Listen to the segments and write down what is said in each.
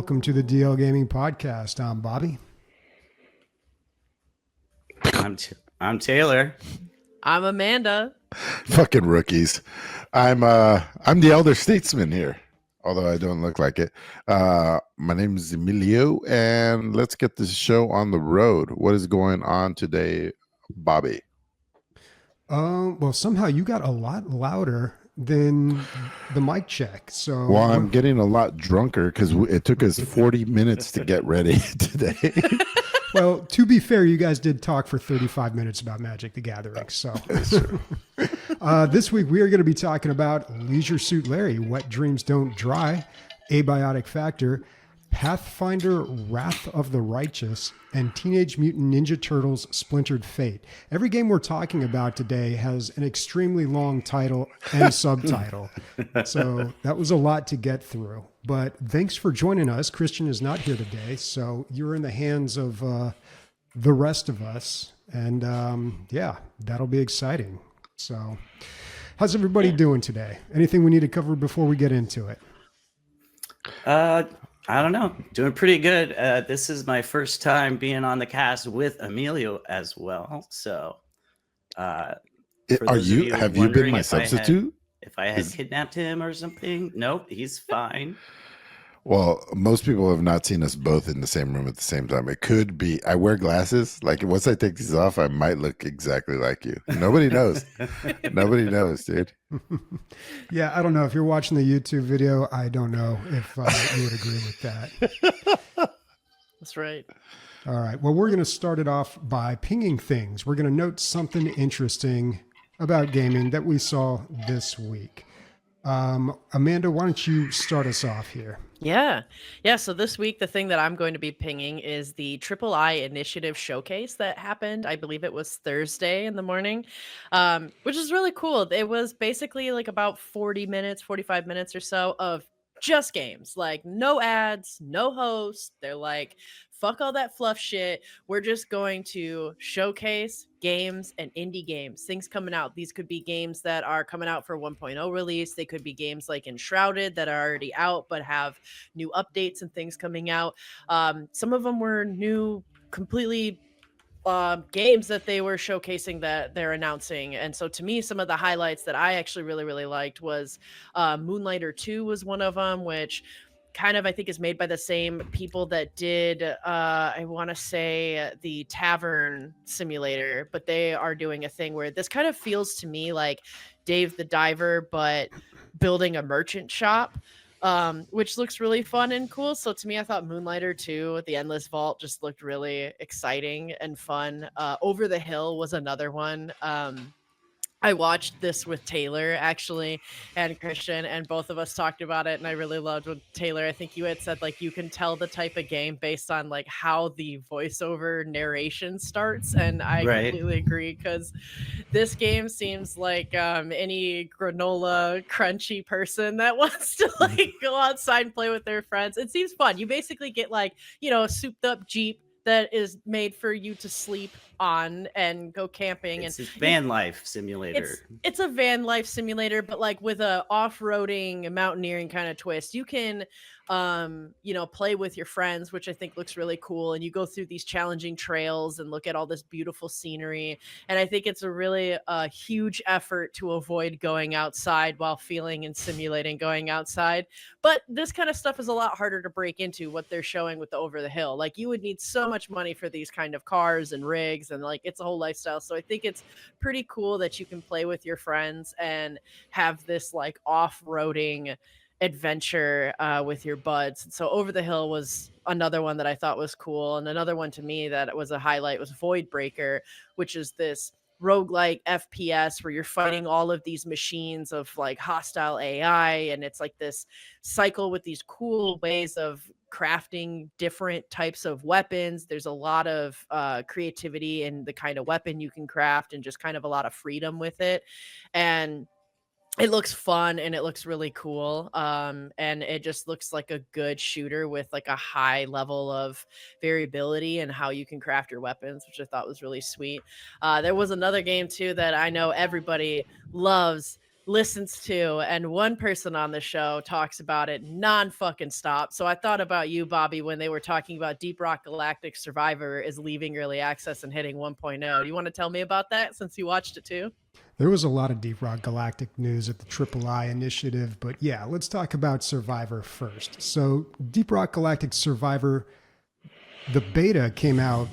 Welcome to the DL Gaming Podcast. I'm Bobby. I'm Taylor. I'm Amanda. Fucking rookies. I'm the elder statesman here, although I don't look like it. My name is Emilio, and let's get this show on the road. What is going on today, Bobby? Well, somehow you got a lot louder than the mic check. So, Well, I'm getting a lot drunker because it took us 40 minutes to get ready today. Well, to be fair, you guys did talk for 35 minutes about Magic the Gathering. So this week we are going to be talking about Leisure Suit Larry, Wet Dreams Don't Dry, Abiotic Factor, Pathfinder Wrath of the Righteous, and Teenage Mutant Ninja Turtles Splintered Fate. Every game we're talking about today has an extremely long title and subtitle. So that was a lot to get through. But thanks for joining us. Christian is not here today, so you're in the hands of the rest of us. And yeah, that'll be exciting. So how's everybody doing today? Anything we need to cover before we get into it? I don't know. Doing pretty good. This is my first time being on the cast with Emilio as well. So, Have you been my substitute? If I had kidnapped him or something? Nope, he's fine. Well, most people have not seen us both in the same room at the same time. It could be I wear glasses. Like once I take these off, I might look exactly like you. Nobody knows. Nobody knows, dude. Yeah, I don't know. If you're watching the YouTube video, I don't know if you would agree with that. That's right. All right. Well, we're going to start it off by pinging things. We're going to note something interesting about gaming that we saw this week. Amanda, why don't you start us off here? Yeah. So this week, the thing that I'm going to be pinging is the III Initiative Showcase that happened. I believe it was Thursday in the morning, which is really cool. It was basically like about 45 minutes or so of just games, like no ads, no hosts. They're like, fuck all that fluff shit. We're just going to showcase games and indie games, things coming out. These could be games that are coming out for 1.0 release. They could be games like Enshrouded that are already out but have new updates and things coming out. Some of them were new, completely games that they were showcasing that they're announcing. And so to me, some of the highlights that I actually really liked was Moonlighter 2 was one of them, which kind of I think is made by the same people that did I want to say the Tavern Simulator, but they are doing a thing where this kind of feels to me like Dave the Diver but building a merchant shop, which looks really fun and cool. So to me, I thought Moonlighter 2, The Endless Vault, just looked really exciting and fun. Over the Hill was another one. I watched this with Taylor, actually, and Christian, and both of us talked about it, and I really loved what Taylor, I think you had said, like, you can tell the type of game based on, like, how the voiceover narration starts, and I completely agree, because this game seems like any granola crunchy person that wants to, like, go outside and play with their friends. It seems fun. You basically get, like, a souped-up Jeep that is made for you to sleep on and go camping. It's a van life simulator. It's a van life simulator, but like with a off-roading mountaineering kind of twist. You can play with your friends, which I think looks really cool, and you go through these challenging trails and look at all this beautiful scenery. And I think it's a really huge effort to avoid going outside while feeling and simulating going outside. But this kind of stuff is a lot harder to break into, what they're showing with the Over the Hill. Like, you would need so much money for these kind of cars and rigs, and like it's a whole lifestyle. So I think it's pretty cool that you can play with your friends and have this like off-roading adventure with your buds. So Over the Hill was another one that I thought was cool. And another one to me that was a highlight was Voidbreaker, which is this roguelike FPS where you're fighting all of these machines of like hostile AI, and it's like this cycle with these cool ways of crafting different types of weapons. There's a lot of creativity in the kind of weapon you can craft, and just kind of a lot of freedom with it. And it looks fun and it looks really cool. And it just looks like a good shooter with like a high level of variability and how you can craft your weapons, which I thought was really sweet. There was another game too that I know everybody loves, listens to, and one person on the show talks about it non-fucking stop. So I thought about you, Bobby, when they were talking about Deep Rock Galactic Survivor is leaving early access and hitting 1.0. Do you want to tell me about that since you watched it too? There was a lot of Deep Rock Galactic news at the III initiative, but yeah, let's talk about Survivor first. So Deep Rock Galactic Survivor, the beta came out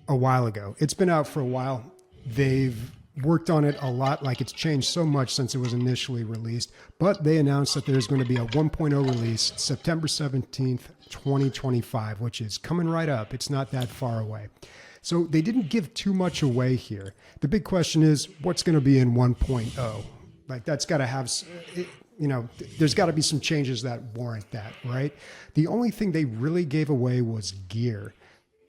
a while ago. It's been out for a while. They've worked on it a lot, like it's changed so much since it was initially released, but they announced that there's going to be a 1.0 release September 17th, 2025, which is coming right up. It's not that far away. So they didn't give too much away here. The big question is what's going to be in 1.0? Like that's got to have, there's got to be some changes that warrant that, right? The only thing they really gave away was gear.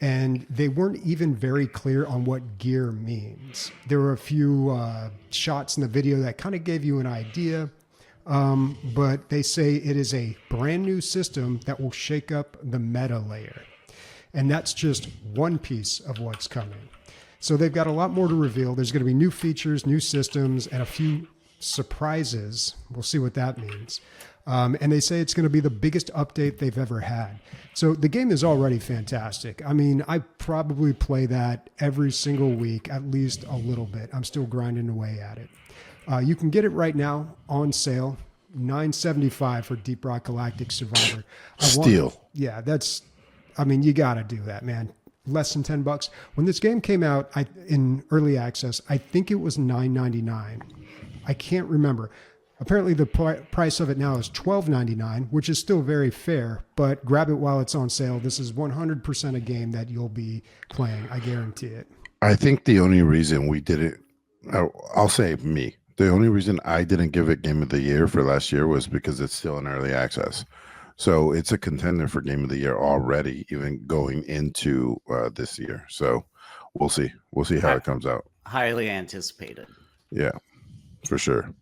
And they weren't even very clear on what gear means. There were a few shots in the video that kind of gave you an idea, but they say it is a brand new system that will shake up the meta layer. And that's just one piece of what's coming. So they've got a lot more to reveal. There's going to be new features, new systems, and a few surprises. We'll see what that means. And they say it's going to be the biggest update they've ever had. So the game is already fantastic. I mean, I probably play that every single week, at least a little bit. I'm still grinding away at it. You can get it right now on sale, $9.75 for Deep Rock Galactic Survivor. Steal. Yeah, you got to do that, man. Less than $10. When this game came out in early access, I think it was $9.99. I can't remember. Apparently, the price of it now is $12.99, which is still very fair, but grab it while it's on sale. This is 100% a game that you'll be playing. I guarantee it. I think the only reason we did it, I'll say me, the only reason I didn't give it Game of the Year for last year was because it's still in early access. So it's a contender for Game of the Year already, even going into this year. So we'll see. We'll see how it comes out. Highly anticipated. Yeah, for sure.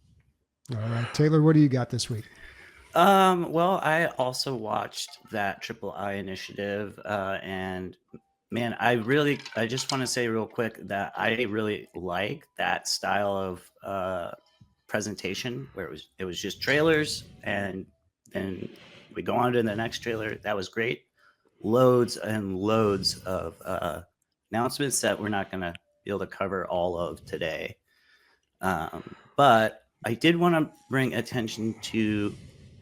All right, Taylor, what do you got this week? Well, I also watched that III initiative, and man, I just want to say real quick that I really like that style of presentation where it was just trailers, and then we go on to the next trailer. That was great. Loads and loads of announcements that we're not going to be able to cover all of today, but I did want to bring attention to,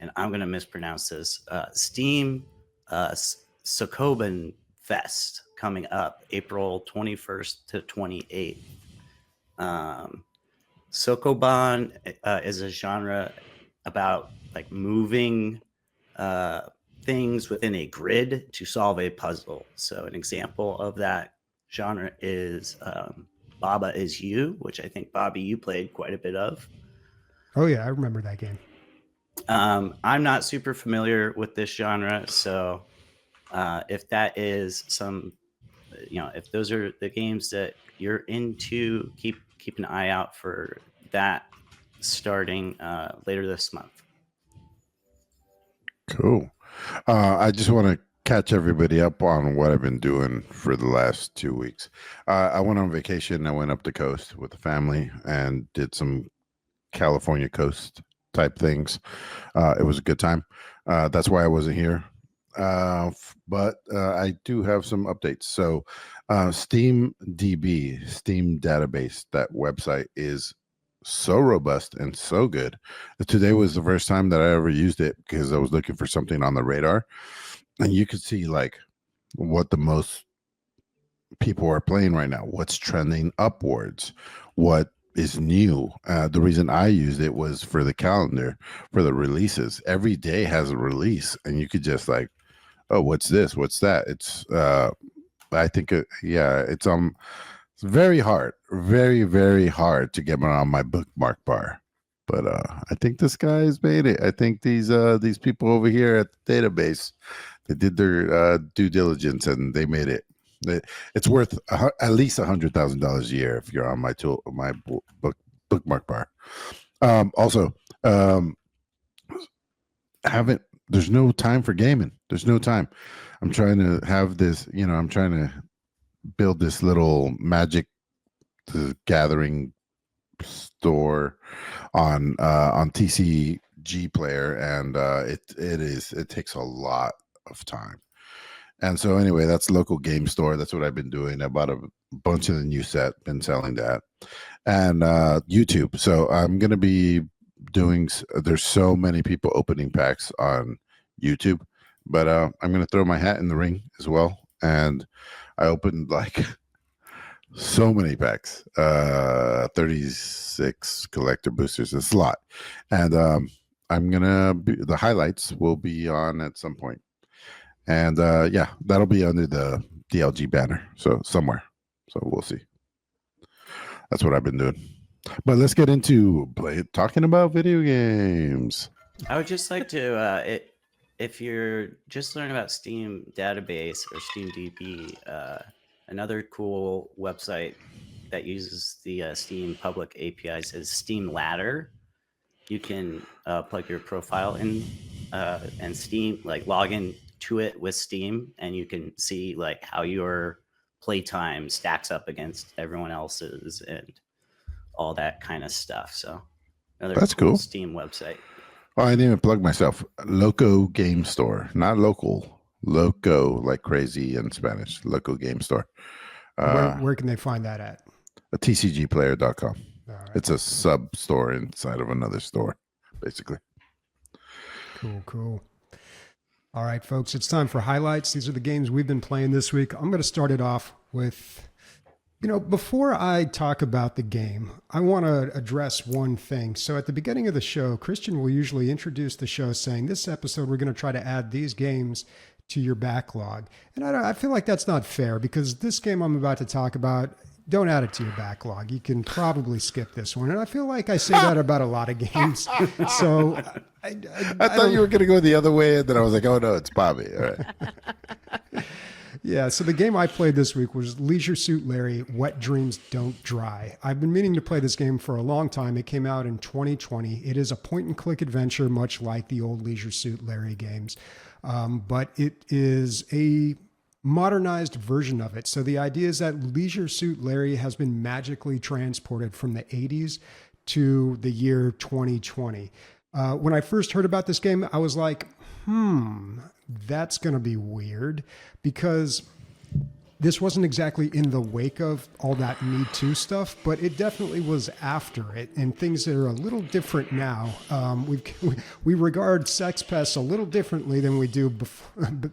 and I'm going to mispronounce this, Steam Sokoban Fest coming up April 21st to 28th. Sokoban is a genre about like moving things within a grid to solve a puzzle. So an example of that genre is Baba Is You, which I think, Bobby, you played quite a bit of. Oh, yeah, I remember that game. I'm not super familiar with this genre, so if that is if those are the games that you're into, keep an eye out for that starting later this month. Cool. I just want to catch everybody up on what I've been doing for the last 2 weeks. I went on vacation. I went up the coast with the family and did some California coast type things. It was a good time. That's why I wasn't here. But I do have some updates. So Steam DB, Steam database, that website is so robust and so good. Today was the first time that I ever used it because I was looking for something on the radar, and you could see like what the most people are playing right now, what's trending upwards, what is new. The reason I used it was for the calendar, for the releases. Every day has a release, and you could just like, oh, what's this? What's that? It's I think it's very hard, very, very hard to get on my bookmark bar. But I think this guy's made it. I think these people over here at the database, they did their due diligence and they made it. It's worth at least $100,000 a year if you're on my bookmark bar. There's no time for gaming. There's no time. I'm trying to have this, I'm trying to build this little Magic the Gathering store on TCG Player, and it takes a lot of time. And so anyway, that's local game store. That's what I've been doing. I bought a bunch of the new set, been selling that, and YouTube. So I'm going to be doing. There's so many people opening packs on YouTube, but I'm going to throw my hat in the ring as well. And I opened like so many packs, 36 collector boosters. It's a lot, and the highlights will be on at some point. And yeah, that'll be under the DLG banner. So somewhere. So we'll see. That's what I've been doing. But let's get into talking about video games. I would just like to, if you're just learning about Steam database or Steam DB, another cool website that uses the Steam public APIs is Steam Ladder. You can plug your profile in and Steam, like log in to it with Steam, and you can see like how your playtime stacks up against everyone else's and all that kind of stuff. So that's cool. Steam website. Oh, I didn't even plug myself. Loco Game Store, not local. Loco, like crazy in Spanish. Loco Game Store. Where can they find that at? TCGplayer.com. All right. It's a sub store inside of another store, basically. Cool. All right, folks, it's time for highlights. These are the games we've been playing this week. I'm going to start it off with, before I talk about the game, I want to address one thing. So at the beginning of the show, Christian will usually introduce the show saying, this episode, we're going to try to add these games to your backlog. And I feel like that's not fair, because this game I'm about to talk about, don't add it to your backlog. You can probably skip this one. And I feel like I say that about a lot of games. So I thought you were going to go the other way. And then I was like, oh, no, it's Bobby. All right. Yeah, so the game I played this week was Leisure Suit Larry, Wet Dreams Don't Dry. I've been meaning to play this game for a long time. It came out in 2020. It is a point-and-click adventure, much like the old Leisure Suit Larry games. But it is a modernized version of it. So the idea is that Leisure Suit Larry has been magically transported from the 80s to the year 2020. When I first heard about this game, I was like, that's going to be weird, because this wasn't exactly in the wake of all that Me Too stuff, but it definitely was after it, and things that are a little different now. We regard sex pests a little differently than we do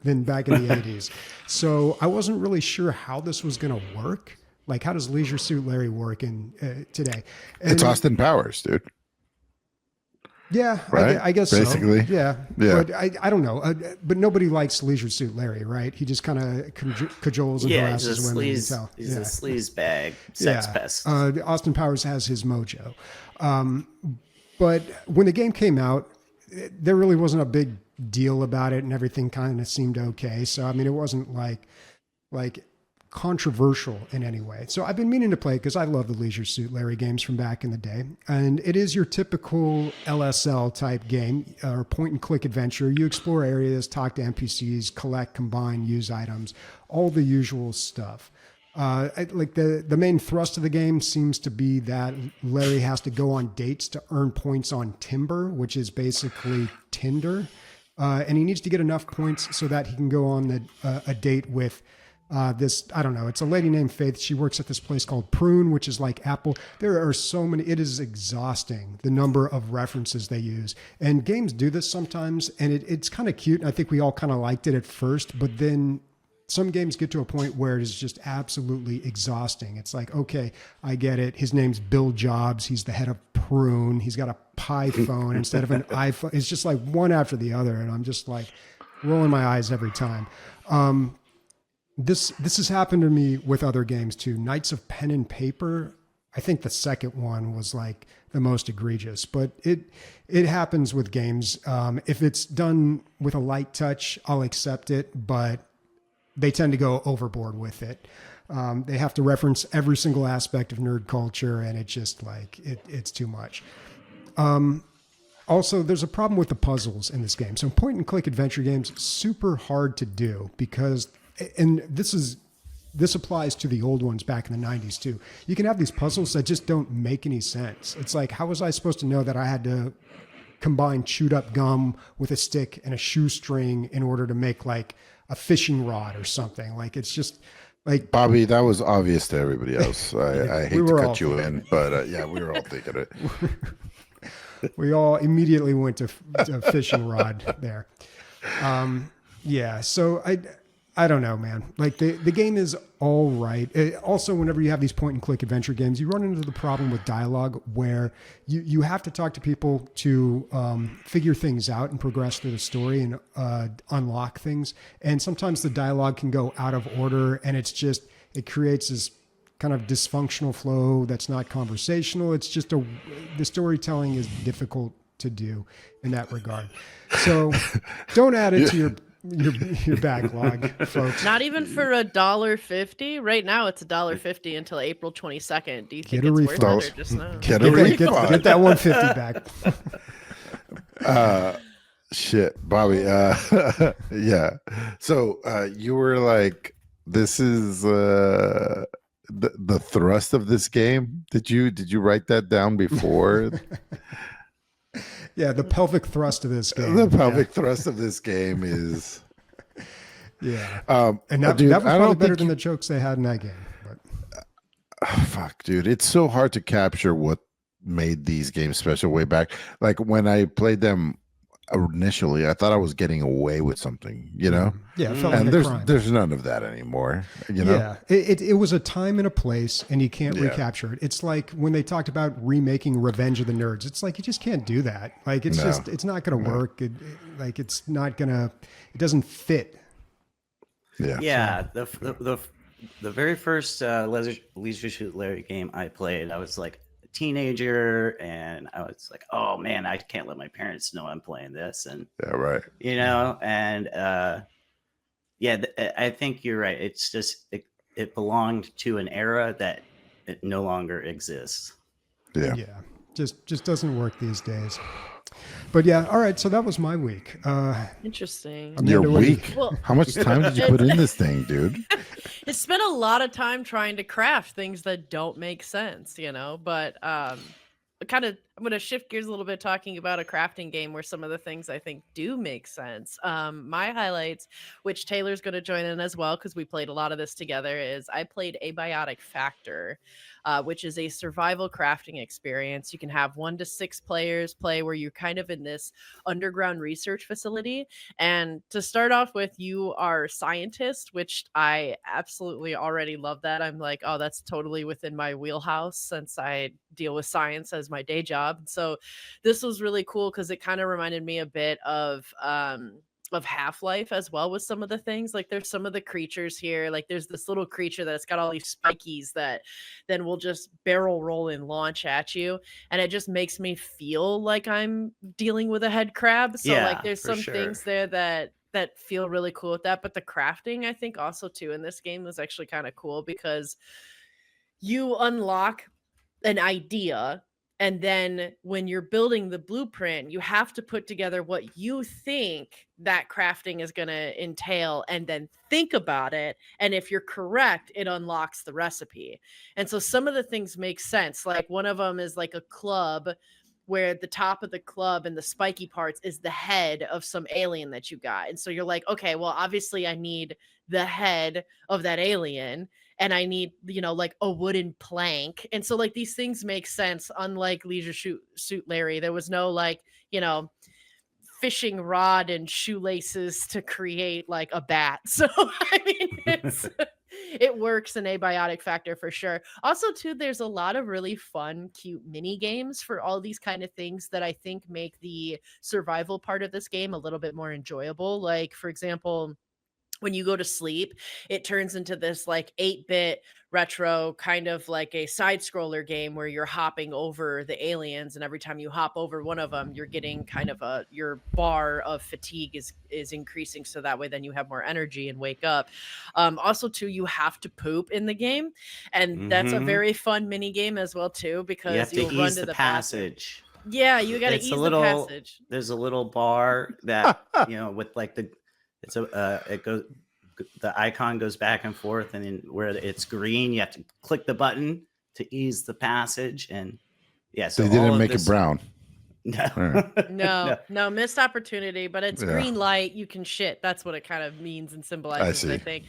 than back in the 80s. So I wasn't really sure how this was going to work. Like, how does Leisure Suit Larry work in today? And it's Austin Powers, dude. Yeah, right? I guess basically. So. Yeah. But I don't know. But nobody likes Leisure Suit Larry, right? He just kind of cajoles and harasses women. He's a sleaze bag, sex pest. Austin Powers has his mojo. But when the game came out, there really wasn't a big deal about it, and everything kind of seemed okay. So, I mean, it wasn't like controversial in any way. So I've been meaning to play because I love the Leisure Suit Larry games from back in the day. And it is your typical LSL type game, or point and click adventure. You explore areas, talk to NPCs, collect, combine, use items, all the usual stuff. Like the main thrust of the game seems to be that Larry has to go on dates to earn points on Timber, which is basically Tinder. And he needs to get enough points so that he can go on a date with this, I don't know, it's a lady named Faith. She works at this place called Prune, which is like Apple. There are so many, it is exhausting, the number of references they use. And games do this sometimes, and it's kind of cute. I think we all kind of liked it at first, but then some games get to a point where it is just absolutely exhausting. It's like, okay, I get it. His name's Bill Jobs. He's the head of Prune. He's got a Pi phone instead of an iPhone. It's just like one after the other, and I'm just like rolling my eyes every time. This has happened to me with other games too. Knights of Pen and Paper, I think the second one was like the most egregious, but it happens with games. If it's done with a light touch, I'll accept it, but they tend to go overboard with it. They have to reference every single aspect of nerd culture, and it's just like it's too much. Also, there's a problem with the puzzles in this game. So point and click adventure games, super hard to do because, and this is this applies to the old ones back in the 90s too. You can have these puzzles that just don't make any sense. It's like, how was I supposed to know that I had to combine chewed up gum with a stick and a shoestring in order to make like a fishing rod or something? Like, it's just like, Bobby, that was obvious to everybody else. I hate to were all cut you in, but yeah, we were all thinking it. we all immediately went to fishing rod there. Yeah. So I don't know, man. Like the game is all right. Also, whenever you have these point and click adventure games, you run into the problem with dialogue where you have to talk to people to figure things out and progress through the story and unlock things. And sometimes the dialogue can go out of order, and it creates this kind of dysfunctional flow that's not conversational. It's just the storytelling is difficult to do in that regard. So don't add it to your backlog, folks. Not even for $1.50. Right now, it's $1.50 until April 22nd. Do you think Get a it's worth refund. it or just no? Get a refund. Get that 150 back. Shit, Bobby. Yeah. So you were like, this is the thrust of this game. Did you write that down before? Yeah, the pelvic thrust of this game. The pelvic thrust of this game is, yeah. And dude, that was I probably don't better think than the jokes they had in that game. But fuck, dude, it's so hard to capture what made these games special way back. Like when I played them initially, I thought I was getting away with something, you know? yeah, it felt And like a crime. there's none of that anymore, you know? Yeah, it was a time and a place, and you can't recapture it. It's like when they talked about remaking Revenge of the Nerds. It's like you just can't do that. Like it's not going to work. It doesn't fit. Yeah. Yeah, the very first Leisure Suit Larry game I played, I was like a teenager, and I was like, oh man, I can't let my parents know I'm playing this, and Yeah, right. you know, and I think you're right. It's just it belonged to an era that it no longer exists. Yeah. Yeah, just doesn't work these days. But yeah, all right. So that was my week. Interesting. Amanda, Your what do you- week? Well- How much time did you put in this thing, dude? I spent a lot of time trying to craft things that don't make sense, you know, but I'm going to shift gears a little bit talking about a crafting game where some of the things I think do make sense. My highlights, which Taylor's going to join in as well, because we played a lot of this together, is I played Abiotic Factor, which is a survival crafting experience. You can have 1 to 6 players play where you're kind of in this underground research facility. And to start off with, you are scientist, which I absolutely already love that. I'm like, oh, that's totally within my wheelhouse since I deal with science as my day job. So this was really cool because it kind of reminded me a bit of Half-Life as well with some of the things. Like there's some of the creatures here, like there's this little creature that's got all these spikies that then will just barrel roll and launch at you, and it just makes me feel like I'm dealing with a head crab. So Yeah, like there's for some sure. things there that feel really cool with that. But the crafting, I think also too in this game was actually kind of cool because you unlock an idea, and then when you're building the blueprint, you have to put together what you think that crafting is going to entail and then think about it. And if you're correct, it unlocks the recipe. And so some of the things make sense. Like one of them is like a club where the top of the club and the spiky parts is the head of some alien that you got. And so you're like, okay, well, obviously I need the head of that alien, and I need, like a wooden plank. And so like these things make sense. Unlike Leisure Suit Larry, there was no like, fishing rod and shoelaces to create like a bat. So I mean, it works in Abiotic Factor for sure. Also too, there's a lot of really fun, cute mini games for all these kind of things that I think make the survival part of this game a little bit more enjoyable. Like for example, when you go to sleep, it turns into this like 8-bit retro kind of like a side scroller game where you're hopping over the aliens, and every time you hop over one of them, you're getting kind of your bar of fatigue is increasing, so that way then you have more energy and wake up. Also too, you have to poop in the game, and that's a very fun mini game as well too, because You have to you'll run ease to the passage. passage. Yeah, you got to ease the passage. There's a little bar that with like it goes the icon goes back and forth, and then where it's green, you have to click the button to ease the passage. And yeah, so They all didn't of make this, it brown. No, Right. No, missed opportunity, but it's Yeah. green light. You can shit. That's what it kind of means and symbolizes, I see. think.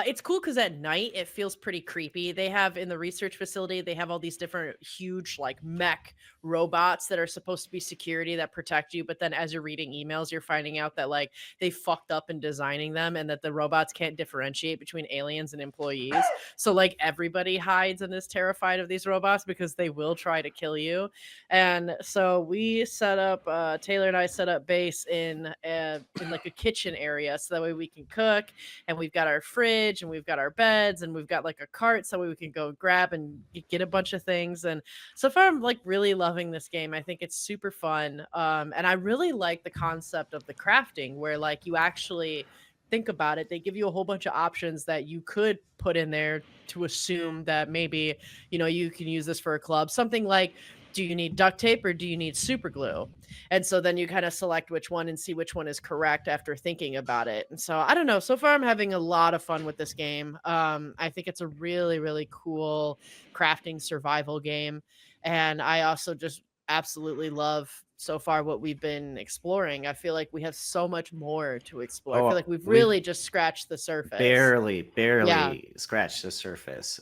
It's cool because at night it feels pretty creepy. They have in the research facility, they have all these different huge like mech robots that are supposed to be security that protect you. But then as you're reading emails, you're finding out that like they fucked up in designing them and that the robots can't differentiate between aliens and employees. So like everybody hides and is terrified of these robots because they will try to kill you. And so we set up Taylor and I set up base in like a kitchen area so that way we can cook, and we've got our fridge and we've got our beds and we've got like a cart so we can go grab and get a bunch of things. And so far I'm like really loving this game. I think it's super fun, and I really like the concept of the crafting where like you actually think about it. They give you a whole bunch of options that you could put in there to assume that maybe you can use this for a club, something like, do you need duct tape or do you need super glue? And so then you kind of select which one and see which one is correct after thinking about it. And so I don't know. So far, I'm having a lot of fun with this game. I think it's a really, really cool crafting survival game. And I also just absolutely love so far what we've been exploring. I feel like we have so much more to explore. I feel like we've really just scratched the surface. barely Yeah. scratched the surface.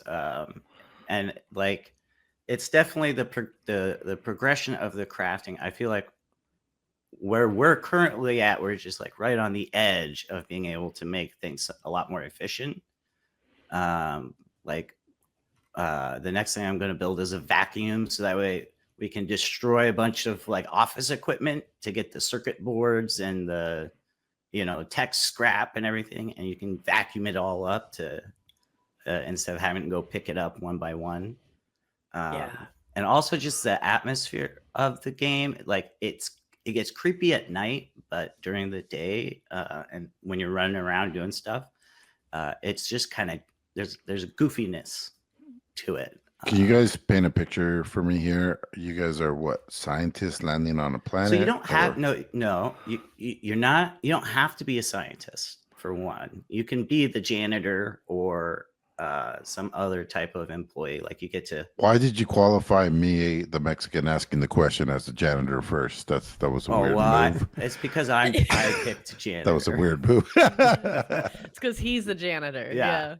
And like, it's definitely the progression of the crafting. I feel like where we're currently at, we're just like right on the edge of being able to make things a lot more efficient. Like the next thing I'm going to build is a vacuum, so that way we can destroy a bunch of like office equipment to get the circuit boards and the tech scrap and everything, and you can vacuum it all up to instead of having to go pick it up one by one. And also just the atmosphere of the game, like it gets creepy at night, but during the day and when you're running around doing stuff, it's just kind of there's a goofiness to it. Can you guys paint a picture for me here? You guys are what, scientists landing on a planet? So you don't have you're not. You don't have to be a scientist for one. You can be the janitor or some other type of employee. Like you get to. Why did you qualify me, the Mexican, asking the question as the janitor first? That was a weird move. It's because I picked janitor. That was a weird move. It's because he's the janitor. Yeah.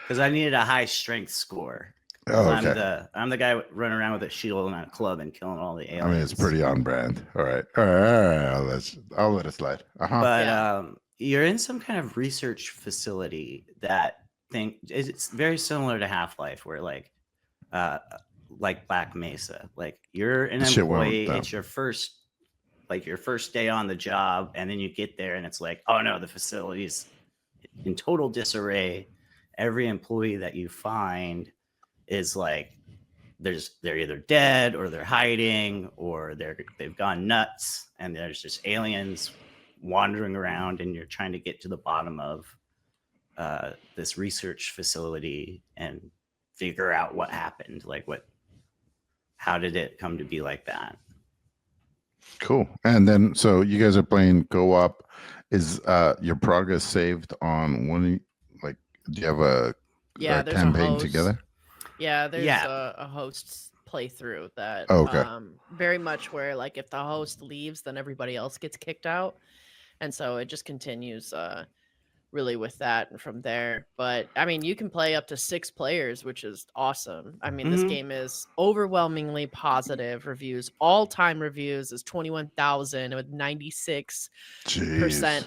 Because I needed a high strength score. Oh, okay. I'm the guy running around with a shield and a club and killing all the aliens. I mean, it's pretty on brand. All right. I'll let it slide. But you're in some kind of research facility that it's very similar to Half-Life, where like Black Mesa, like you're an employee, it's your first day on the job, and then you get there and it's like, oh no, the facility's in total disarray. Every employee that you find is like they're either dead or they're hiding or they've gone nuts, and there's just aliens wandering around, and you're trying to get to the bottom of this research facility and figure out what happened. Like how did it come to be like that? Cool. And then, so you guys are playing co-op. Is your progress saved on one? Like, do you have a campaign together? Yeah, there's a host's playthrough that very much where like if the host leaves, then everybody else gets kicked out, and so it just continues really with that and from there. But I mean, you can play up to 6 players, which is awesome. I mean, this game is overwhelmingly positive reviews. All-time reviews is 21,000 with 96%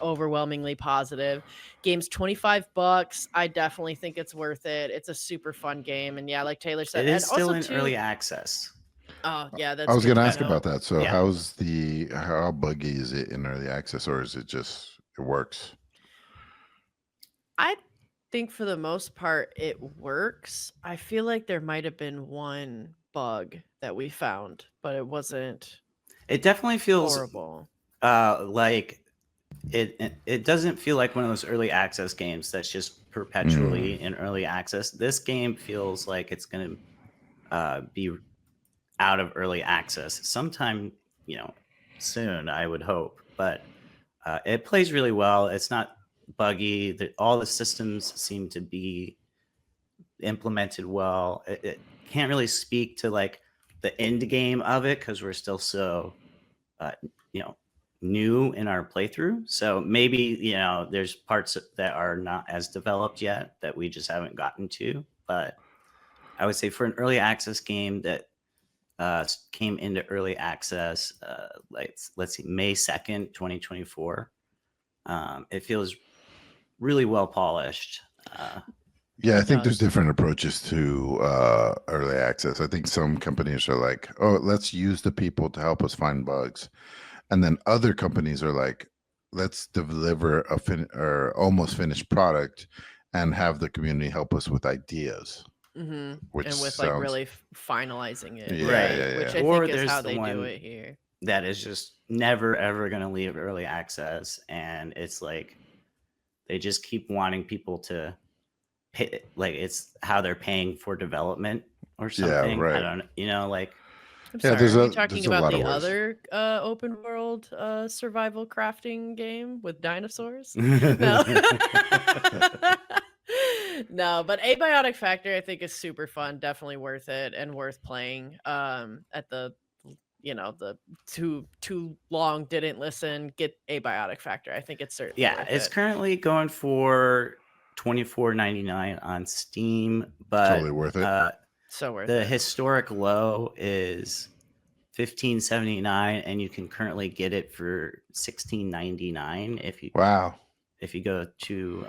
overwhelmingly positive. Game's $25. I definitely think it's worth it. It's a super fun game, and yeah, like Taylor said, it is still in early access. Oh yeah, that's. I was going to ask about that. So how buggy is it in early access, or is it just it works? I think for the most part it works. I feel like there might have been one bug that we found, but it wasn't. It definitely feels horrible. Like it doesn't feel like one of those early access games that's just perpetually in early access. This game feels like it's going to be out of early access sometime, soon, I would hope. But it plays really well. It's not buggy. All the systems seem to be implemented well. It can't really speak to like the end game of it because we're still so new in our playthrough. So maybe there's parts that are not as developed yet that we just haven't gotten to. But I would say for an early access game that came into early access let's see, May 2nd 2024, it feels really well polished. Yeah, I It think there's does. different approaches to early access. I think some companies are like, oh, let's use the people to help us find bugs. And then other companies are like, let's deliver a or almost finished product and have the community help us with ideas. Which And with like sounds really finalizing it, Yeah, right? yeah, Which yeah. I Or think is there's how the they do one it here. that is just never ever going to leave early access, and it's like they just keep wanting people to pay, like it's how they're paying for development or something. I right. don't know, like I'm Yeah, sorry, are you there's talking a about lot of the ways. other open world survival crafting game with dinosaurs? no. No, but Abiotic Factor I think is super fun, definitely worth it and worth playing. At the the too long didn't listen, get Abiotic Factor. I think it's certainly Yeah, worth it's it. currently going for $24.99 on Steam, but Totally worth it. So worth the it. historic low is $15.79, and you can currently get it for $16.99 Wow. if you go to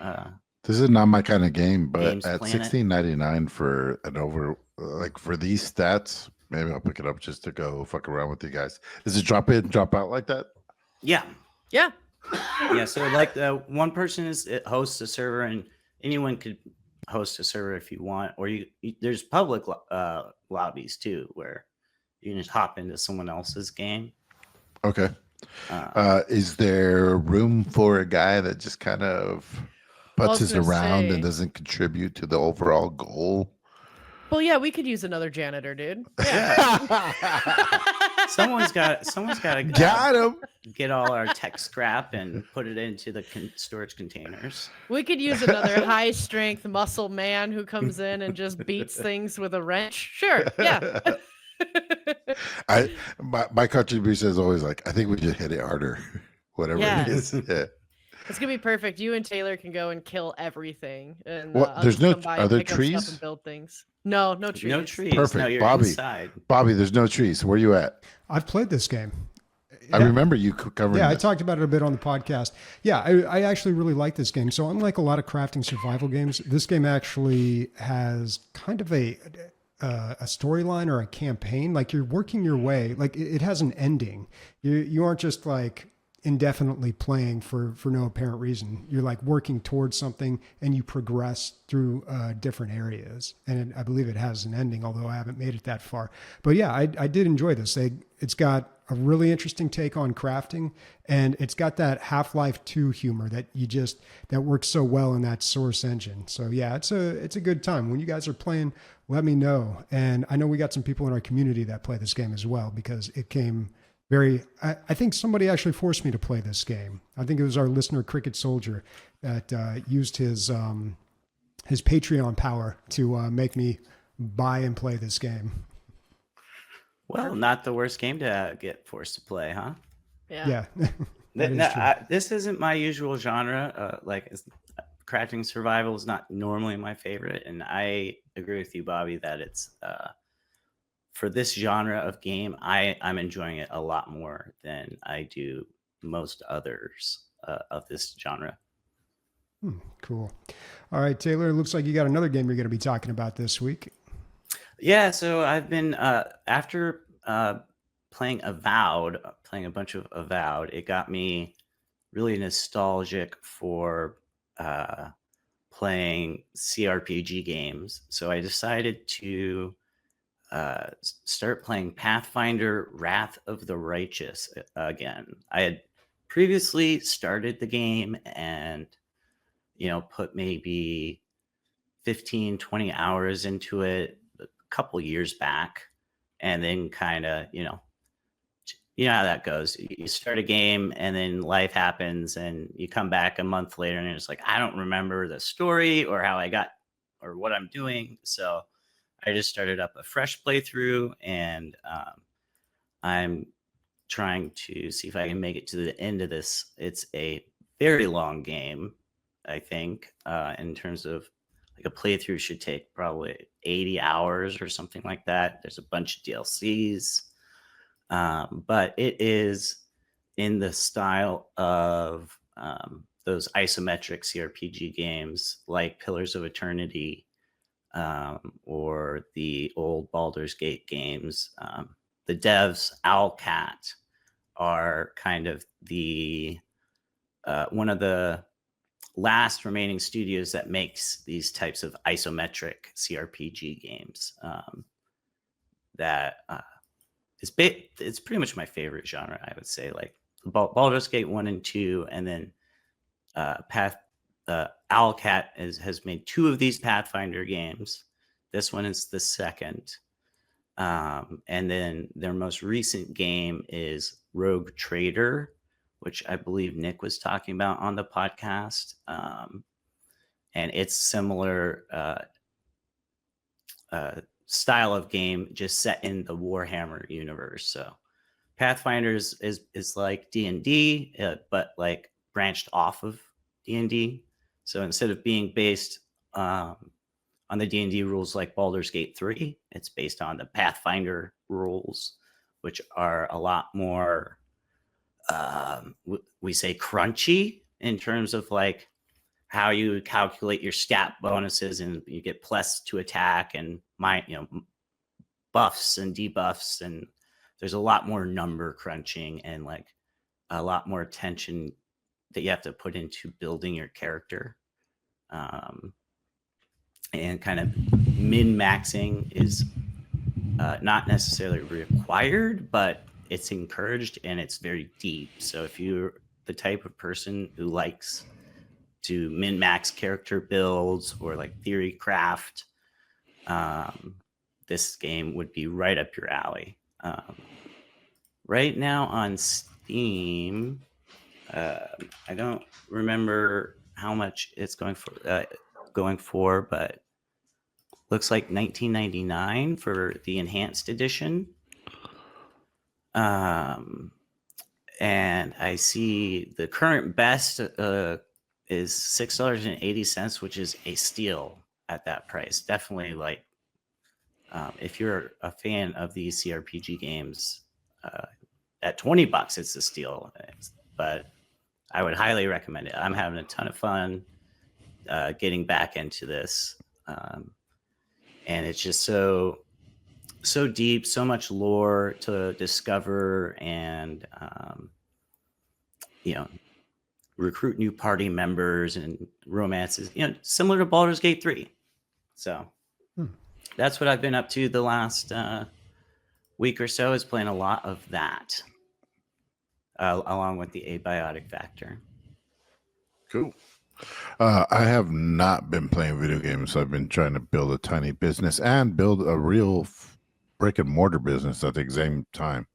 This is not my kind of game, but Games at Planet. $16.99 for an like for these stats, maybe I'll pick it up just to go fuck around with you guys. Does it drop in, drop out like that? Yeah. Yeah. Yeah, so like one person hosts a server, and anyone could host a server if you want, or there's public lobbies too where you can just hop into someone else's game. Okay. Is there room for a guy that just kind of putzes around and doesn't contribute to the overall goal? Well, yeah, we could use another janitor, dude. Yeah. Someone's got to Got him. get all our tech scrap and put it into the storage containers. We could use another high strength muscle man who comes in and just beats things with a wrench. Sure. Yeah. My contribution is always like, I think we should hit it harder. Whatever it is. Yeah. It's gonna be perfect. You and Taylor can go and kill everything. And What? I'll There's just no come by are and there pick up stuff trees? and build things. No trees. No trees. Perfect. No, you're Bobby. inside. Bobby, there's no trees. Where you at? I've played this game. I remember you covering Yeah, I this. talked about it a bit on the podcast. Yeah, I actually really like this game. So unlike a lot of crafting survival games, this game actually has kind of a storyline or a campaign. Like you're working your way. Like it has an ending. You aren't just like indefinitely playing for no apparent reason. You're like working towards something, and you progress through different areas. And I believe it has an ending, although I haven't made it that far. But yeah, I did enjoy this. It's got a really interesting take on crafting, and it's got that Half-Life 2 humor that works so well in that Source engine. So yeah, it's a good time. When you guys are playing, let me know. And I know we got some people in our community that play this game as well, because it came I think somebody actually forced me to play this game. I think it was our listener Cricket Soldier that used his Patreon power to make me buy and play this game. Well, not the worst game to get forced to play, huh? Yeah. This isn't my usual genre. Crafting survival is not normally my favorite, and I agree with you, Bobby, that it's for this genre of game, I'm enjoying it a lot more than I do most others of this genre. Cool. All right, Taylor, it looks like you got another game you're going to be talking about this week. Yeah, so I've been after playing a bunch of Avowed, it got me really nostalgic for playing CRPG games. So I decided to start playing Pathfinder Wrath of the Righteous again. I had previously started the game and put maybe 15-20 hours into it a couple years back, and then kind of you know how that goes. You start a game and then life happens and you come back a month later and it's like, I don't remember the story or how I got or what I'm doing. So I just started up a fresh playthrough, and I'm trying to see if I can make it to the end of this. It's a very long game, I think, in terms of like a playthrough should take probably 80 hours or something like that. There's a bunch of DLCs, but it is in the style of those isometric CRPG games like Pillars of Eternity, or the old Baldur's Gate games. The devs, Owlcat, are kind of the one of the last remaining studios that makes these types of isometric CRPG games. That it's pretty much my favorite genre, I would say. Like Baldur's Gate 1 and 2, and then Owlcat has made 2 of these Pathfinder games. This one is the second. And then their most recent game is Rogue Trader, which I believe Nick was talking about on the podcast. And it's similar style of game, just set in the Warhammer universe. So Pathfinder is like D&D, but like branched off of D&D. So instead of being based on the D&D rules like Baldur's Gate 3, it's based on the Pathfinder rules, which are a lot more, we say crunchy in terms of like how you calculate your stat bonuses, and you get plus to attack and buffs and debuffs, and there's a lot more number crunching and like a lot more attention that you have to put into building your character. And kind of min-maxing is not necessarily required, but it's encouraged, and it's very deep. So if you're the type of person who likes to min-max character builds or like theory craft, this game would be right up your alley. Right now on Steam, I don't remember how much it's going for, but looks like $19.99 for the enhanced edition. And I see the current best is $6.80, which is a steal at that price. Definitely, like, if you're a fan of these CRPG games, at $20, it's a steal. But I would highly recommend it. I'm having a ton of fun getting back into this, and it's just so deep, so much lore to discover, and recruit new party members and romances, similar to Baldur's Gate 3. So that's what I've been up to the last week or so, is playing a lot of that, along with the Abiotic Factor. Cool. I have not been playing video games. I've been trying to build a tiny business and build a real brick and mortar business at the same time,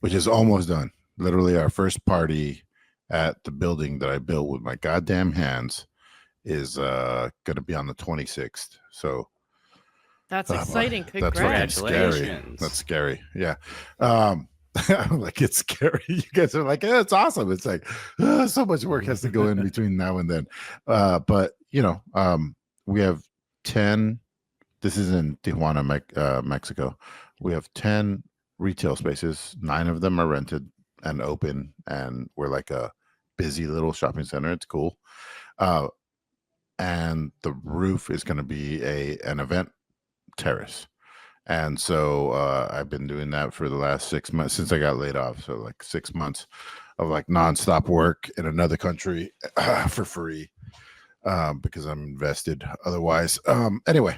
which is almost done. Literally, our first party at the building that I built with my goddamn hands is going to be on the 26th. So that's exciting. That's fucking scary. That's scary. Yeah. Like, it's scary. You guys are like, it's awesome. It's like so much work has to go in between now and then. But we have 10. This is in Tijuana, Mexico. We have 10 retail spaces. 9 of them are rented and open, and we're like a busy little shopping center. It's cool. And the roof is going to be an event terrace. And so I've been doing that for the last 6 months since I got laid off. So like 6 months of like nonstop work in another country for free, because I'm invested otherwise. Anyway,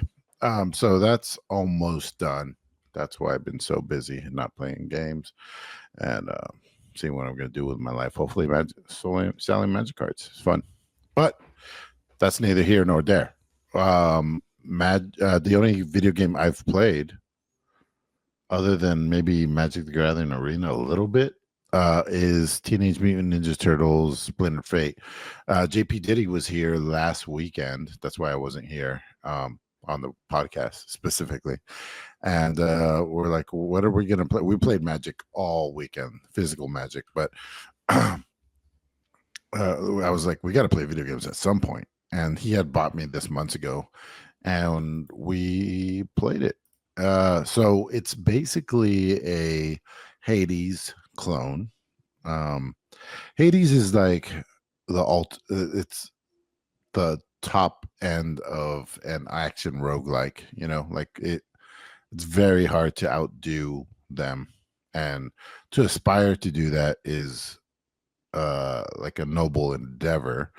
so that's almost done. That's why I've been so busy and not playing games, and seeing what I'm going to do with my life. Hopefully selling magic cards. It's fun. But that's neither here nor there. The only video game I've played, other than maybe Magic the Gathering Arena a little bit, is Teenage Mutant Ninja Turtles Splintered Fate. JP Diddy was here last weekend. That's why I wasn't here on the podcast specifically. And we're like, what are we going to play? We played Magic all weekend, physical Magic. But I was like, we got to play video games at some point. And he had bought me this months ago. And we played it. So it's basically a Hades clone. Hades is like it's the top end of an action roguelike, like it's very hard to outdo them, and to aspire to do that is like a noble endeavor,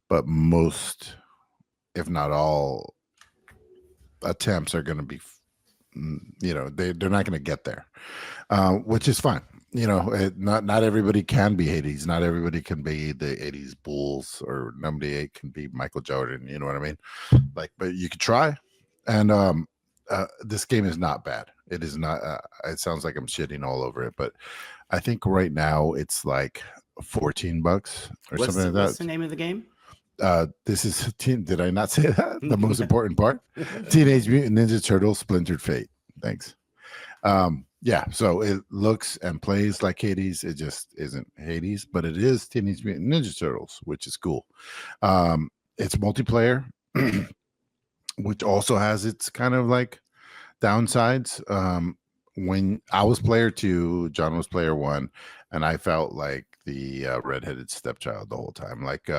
but most, if not all, attempts are going to be they're not going to get there, which is fine. Not everybody can be Hades. Not everybody can be the 80s Bulls, or nobody can be Michael Jordan. You know what I mean? But you could try. And this game is not bad. It is not. It sounds like I'm shitting all over it, but I think right now it's like $14 or something like that. What's the name of the game? This is did I not say that? The most important part? Teenage Mutant Ninja Turtles Splintered Fate. Thanks. Yeah, so it looks and plays like Hades. It just isn't Hades, but it is Teenage Mutant Ninja Turtles, which is cool. It's multiplayer, which also has its kind of like downsides. When I was player 2, John was player 1, and I felt like the redheaded stepchild the whole time. Like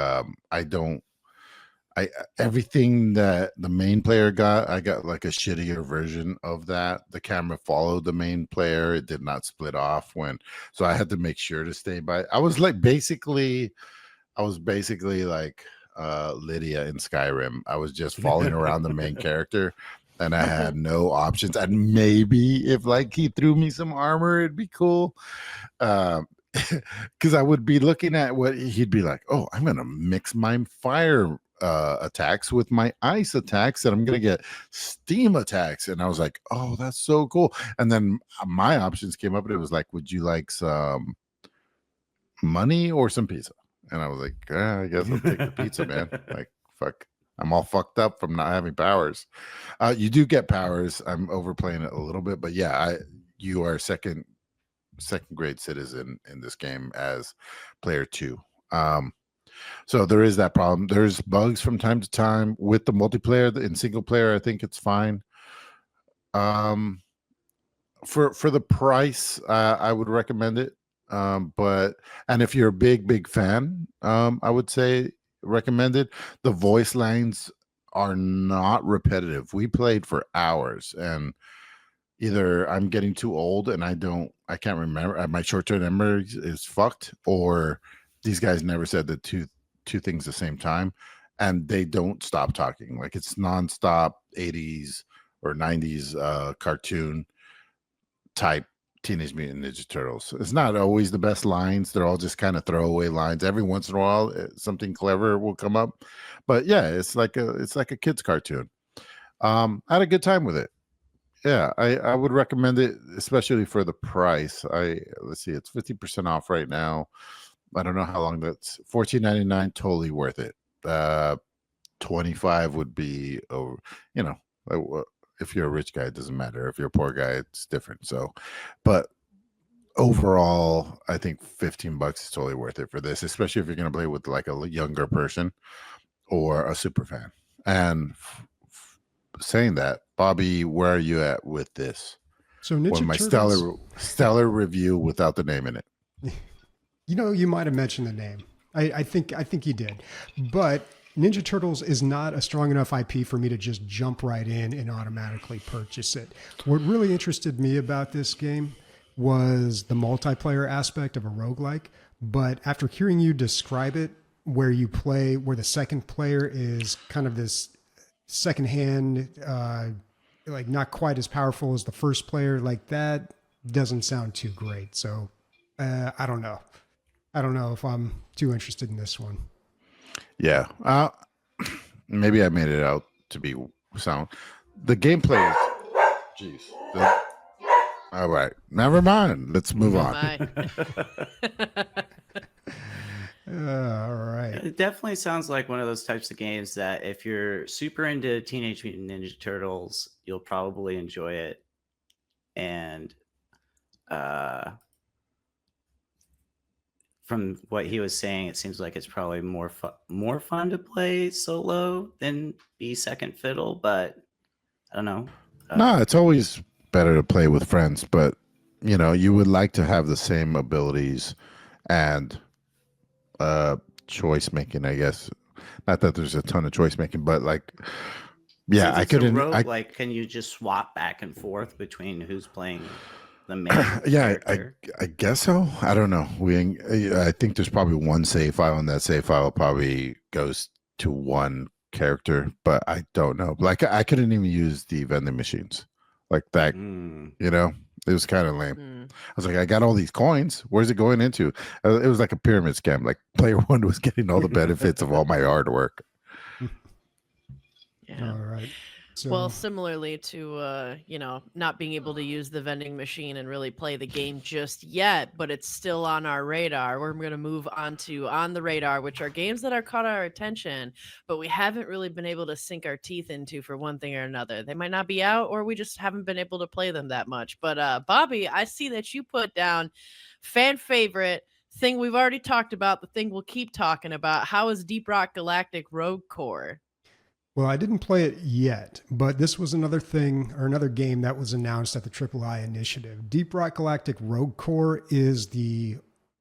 everything that the main player got, I got like a shittier version of that. The camera followed the main player. It did not split off so I had to make sure to stay by. I was basically like Lydia in Skyrim. I was just following around the main character, and I had no options. And maybe if like he threw me some armor, it'd be cool. Because I would be looking at what he'd be like, oh, I'm gonna mix my fire attacks with my ice attacks, and I'm gonna get steam attacks. And I was like, oh, that's so cool. And then my options came up, and it was like, would you like some money or some pizza? And I was like, I guess I'll take the pizza, man. Like, fuck, I'm all fucked up from not having powers. You do get powers. I'm overplaying it a little bit, but yeah, you are second grade citizen in this game as player 2. So there is that problem. There's bugs from time to time with the multiplayer. In single player, I think it's fine. For the price, I would recommend it. And if you're a big fan, I would say recommend it. The voice lines are not repetitive. We played for hours, and either I'm getting too old and I can't remember. My short-term memory is fucked, or these guys never said the two things at the same time, and they don't stop talking. Like, it's nonstop 80s or 90s cartoon type Teenage Mutant Ninja Turtles. It's not always the best lines. They're all just kind of throwaway lines. Every once in a while, something clever will come up. But yeah, it's like a kid's cartoon. I had a good time with it. Yeah, I would recommend it, especially for the price. Let's see, it's 50% off right now. I don't know how long that's. $14.99, totally worth it. $25 would be over. If you're a rich guy, it doesn't matter. If you're a poor guy, it's different. So, but overall, I think $15 is totally worth it for this, especially if you're going to play with like a younger person or a super fan. And saying that, Bobby, where are you at with this? So Ninja my Turtles, stellar review without the name in it. You might have mentioned the name. I think you did, but Ninja Turtles is not a strong enough IP for me to just jump right in and automatically purchase it. What really interested me about this game was the multiplayer aspect of a roguelike. But after hearing you describe it, where the second player is kind of this secondhand, like not quite as powerful as the first player, like that doesn't sound too great. So I don't know. I don't know if I'm too interested in this one. Yeah. Maybe I made it out to be sound. The gameplay is, jeez. All right, never mind. Let's move Oh on. my. All right. It definitely sounds like one of those types of games that if you're super into Teenage Mutant Ninja Turtles, you'll probably enjoy it. And from what he was saying, it seems like it's probably more fun to play solo than be second fiddle. But I don't know. No, it's always better to play with friends, but you know, you would like to have the same abilities and choice making, I guess. Not that there's a ton of choice making, but like, yeah, Since I it's a couldn't. roguelike, can you just swap back and forth between who's playing the main Yeah, character? I guess so. I don't know. I think there's probably one save file, and that save file probably goes to one character, but I don't know. Like, I couldn't even use the vending machines like that. Mm. You know, it was kind of lame. Mm. I was like, I got all these coins. Where's it going into? It was like a pyramid scam. Like player one was getting all the benefits of all my hard work. Yeah. All right. So, Well, similarly to not being able to use the vending machine and really play the game just yet, but it's still on our radar. We're going to move on to On the Radar, which are games that are caught our attention, but we haven't really been able to sink our teeth into for one thing or another. They might not be out, or we just haven't been able to play them that much. But Bobby, I see that you put down fan favorite thing we've already talked about, the thing we'll keep talking about. How is Deep Rock Galactic Rogue Core? well, I didn't play it yet, but this was another thing or another game that was announced at the III initiative. Deep Rock Galactic Rogue Core is the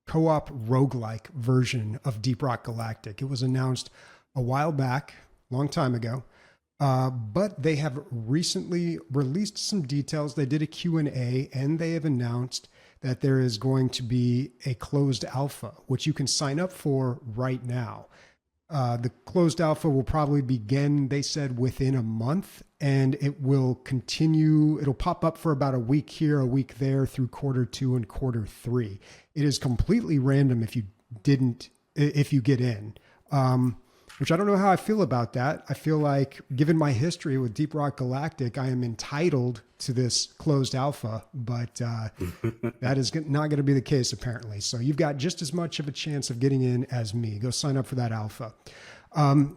co-op roguelike version of Deep Rock Galactic. It was announced a while back, long time ago, but they have recently released some details. They did a Q&A, and they have announced that there is going to be a closed alpha, which you can sign up for right now. The closed alpha will probably begin, they said, within a month, and it will continue. It'll pop up for about a week here, a week there through Q2 and Q3. It is completely random if you get in. Which I don't know how I feel about that. I feel like, given my history with Deep Rock Galactic, I am entitled to this closed alpha, but that is not going to be the case, apparently. So you've got just as much of a chance of getting in as me. Go sign up for that alpha.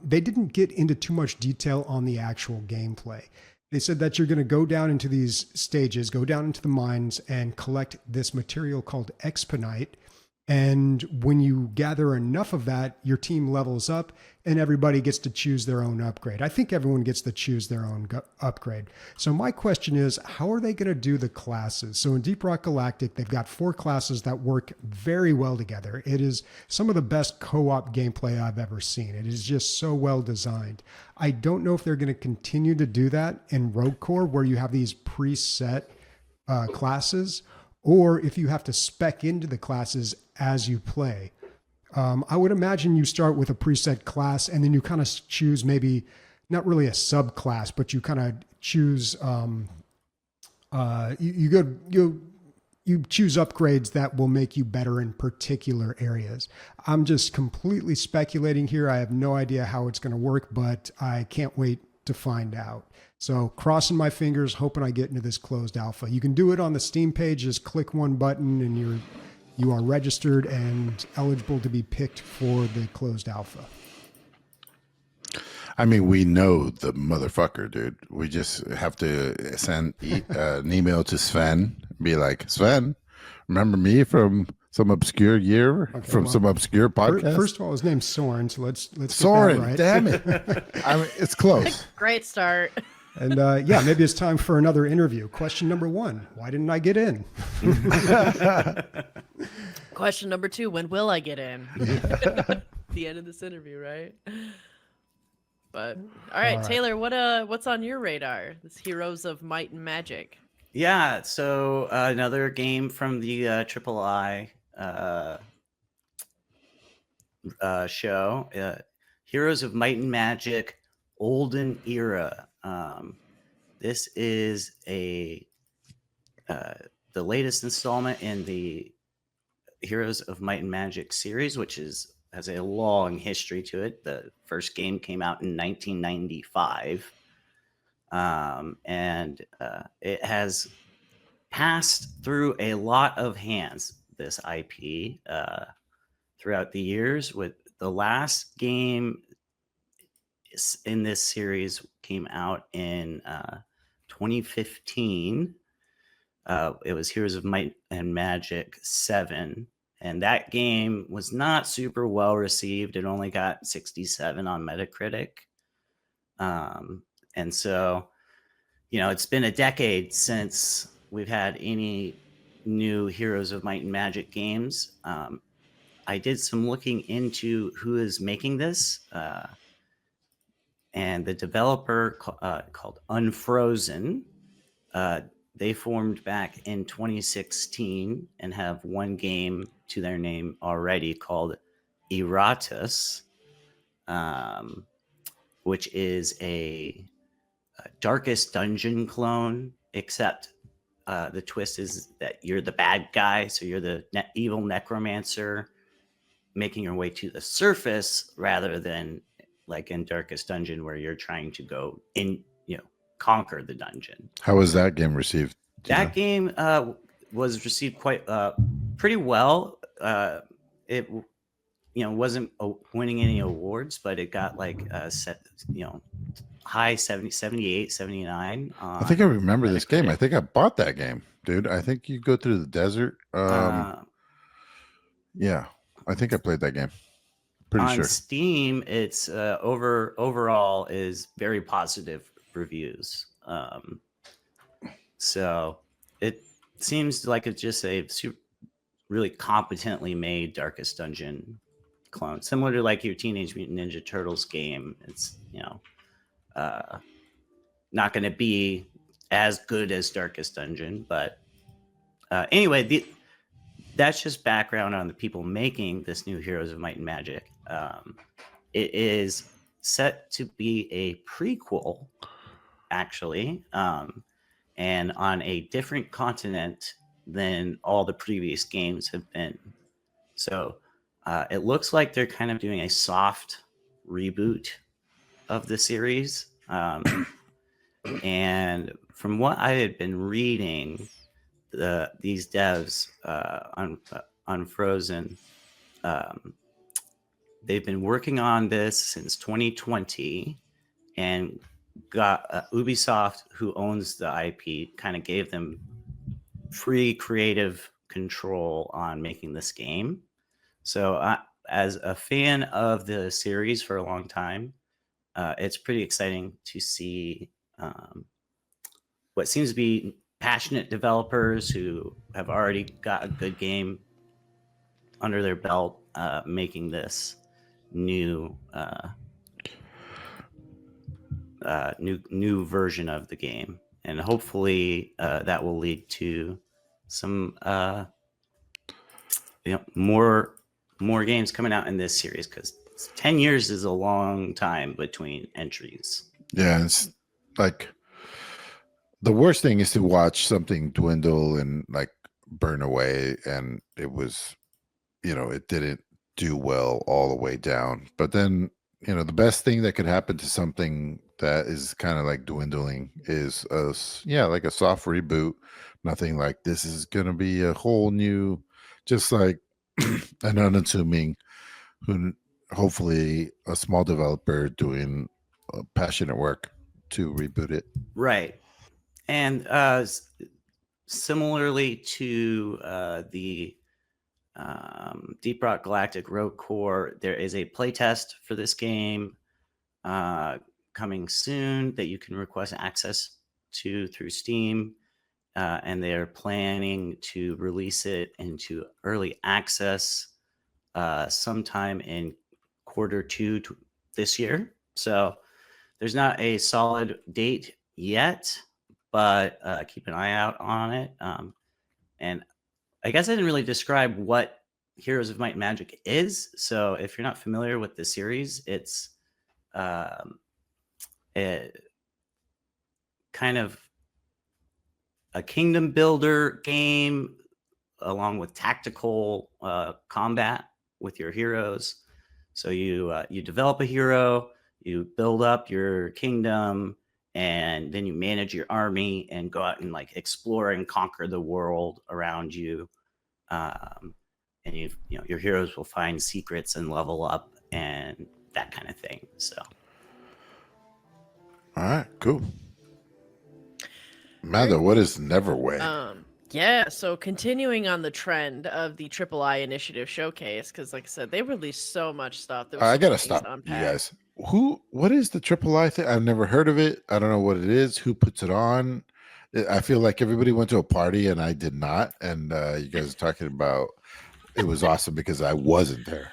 They didn't get into too much detail on the actual gameplay. They said that you're going to go down into these stages, go down into the mines, and collect this material called exponite. And when you gather enough of that, your team levels up and everybody gets to choose their own upgrade. I think everyone gets to choose their own upgrade. So my question is, how are they going to do the classes? So in Deep Rock Galactic, they've got 4 classes that work very well together. It is some of the best co-op gameplay I've ever seen. It is just so well designed. I don't know if they're going to continue to do that in Rogue Core, where you have these preset classes, or if you have to spec into the classes as you play. I would imagine you start with a preset class and then you kind of choose maybe not really a subclass, but you kind of choose you choose upgrades that will make you better in particular areas. I'm just completely speculating here. I have no idea how it's going to work, but I can't wait to find out. So crossing my fingers, hoping I get into this closed alpha. You can do it on the Steam page. Just click one button and you are registered and eligible to be picked for the closed alpha. I mean, we know the motherfucker, dude. We just have to send an email to Sven, be like, Sven, remember me from some obscure year, some obscure podcast? First of all, his name's Soren, so let's Soren, get that right. damn it. I mean, it's close. Great start. And maybe it's time for another interview. Question number 1, why didn't I get in? Question number 2, when will I get in? The end of this interview, right? But all right, Taylor, what's on your radar? This Heroes of Might and Magic. Yeah, so another game from the III show, Heroes of Might and Magic, Olden Era. This is the latest installment in the Heroes of Might and Magic series, which has a long history to it. The first game came out in 1995, and it has passed through a lot of hands, this IP, throughout the years. With the last game in this series came out in 2015. It was Heroes of Might and Magic 7. And that game was not super well received. It only got 67 on Metacritic. And so, it's been a decade since we've had any new Heroes of Might and Magic games. I did some looking into who is making this. And the developer called Unfrozen, they formed back in 2016 and have one game to their name already called Eratus, which is a Darkest Dungeon clone, except the twist is that you're the bad guy. So you're the evil necromancer making your way to the surface rather than like in Darkest Dungeon where you're trying to go in, conquer the dungeon. How was that game received? That game was received quite pretty well. It wasn't winning any awards, but it got like high 70, 78, 79. I think I remember this game. I think I bought that game, dude. I think you go through the desert. Yeah, I think I played that game. Pretty on sure. Steam, it's overall is very positive reviews. So it seems like it's just a really competently made Darkest Dungeon clone, similar to like your Teenage Mutant Ninja Turtles game. It's not going to be as good as Darkest Dungeon, but anyway, that's just background on the people making this new Heroes of Might and Magic. It is set to be a prequel, actually, and on a different continent than all the previous games have been. So it looks like they're kind of doing a soft reboot of the series. And from what I had been reading, these devs on Frozen, they've been working on this since 2020 and got Ubisoft, who owns the IP, kind of gave them free creative control on making this game. So as a fan of the series for a long time, it's pretty exciting to see what seems to be passionate developers who have already got a good game under their belt making this new version of the game, and hopefully that will lead to some more games coming out in this series, because 10 years is a long time between entries. Yeah, it's like the worst thing is to watch something dwindle and like burn away, and it was, it didn't do well all the way down. But then, the best thing that could happen to something that is kind of like dwindling is like a soft reboot. Nothing like this is going to be a whole new, just like an unassuming, hopefully a small developer doing passionate work to reboot it. Right. And similarly to the Deep Rock Galactic Rogue Core, there is a playtest for this game coming soon that you can request access to through Steam. And they're planning to release it into early access sometime in Q2 this year. So there's not a solid date yet, but keep an eye out on it. And I guess I didn't really describe what Heroes of Might and Magic is. So if you're not familiar with the series, it's a kind of a kingdom builder game along with tactical combat with your heroes. So you develop a hero, you build up your kingdom, and then you manage your army and go out and like explore and conquer the world around you. And your heroes will find secrets and level up and that kind of thing. So, All right, cool. Amanda, what is Neverway? Yeah, so continuing on the trend of the Triple I Initiative showcase, because like I said, they released so much stuff. There was I so gotta many things stop to you unpack. guys. What is the Triple I thing? I've never heard of it. I don't know what it is. Who puts it on? I feel like everybody went to a party and I did not. And you guys are talking about it was awesome because I wasn't there.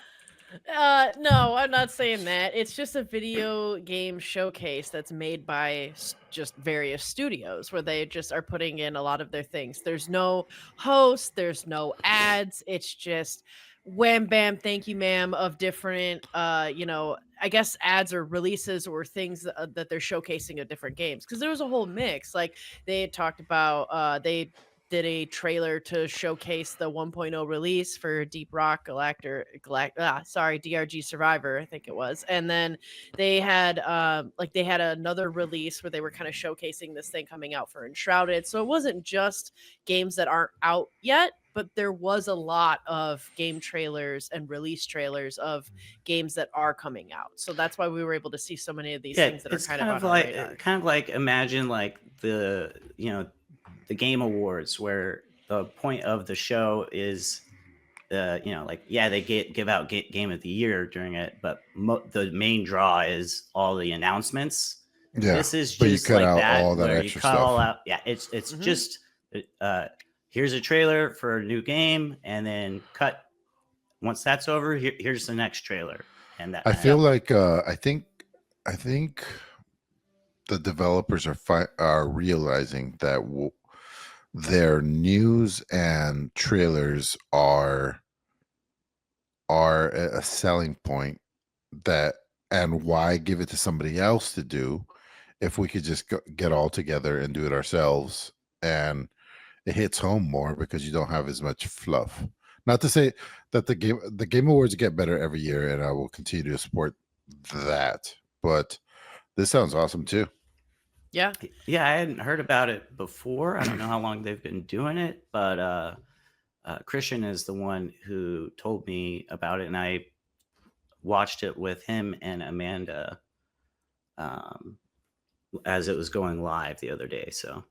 No, I'm not saying that. It's just a video game showcase that's made by just various studios where they just are putting in a lot of their things. There's no host, there's no ads. It's just wham bam, thank you ma'am of different I guess ads or releases or things that they're showcasing of different games, because there was a whole mix. Like they had talked about they did a trailer to showcase the 1.0 release for Deep Rock DRG Survivor, I think it was. And then they had they had another release where they were kind of showcasing this thing coming out for Enshrouded. So it wasn't just games that aren't out yet, but there was a lot of game trailers and release trailers of games that are coming out. So that's why we were able to see so many of these things that are kind of on our radar. Kind of like imagine like the Game Awards, where the point of the show is they give out Game of the Year during it, but the main draw is all the announcements. Yeah, this is but just you cut like out that, all that where extra you cut stuff. all out. Yeah, it's just here's a trailer for a new game, and then cut. Once that's over, here's the next trailer, and that. I feel like I think the developers are realizing that their news and trailers are a selling point, that, and why give it to somebody else to do if we could just get all together and do it ourselves, and it hits home more because you don't have as much fluff. Not to say that the Game Awards get better every year, and I will continue to support that, but this sounds awesome too. Yeah, I hadn't heard about it before. I don't know how long they've been doing it, but Christian is the one who told me about it, and I watched it with him and Amanda as it was going live the other day. So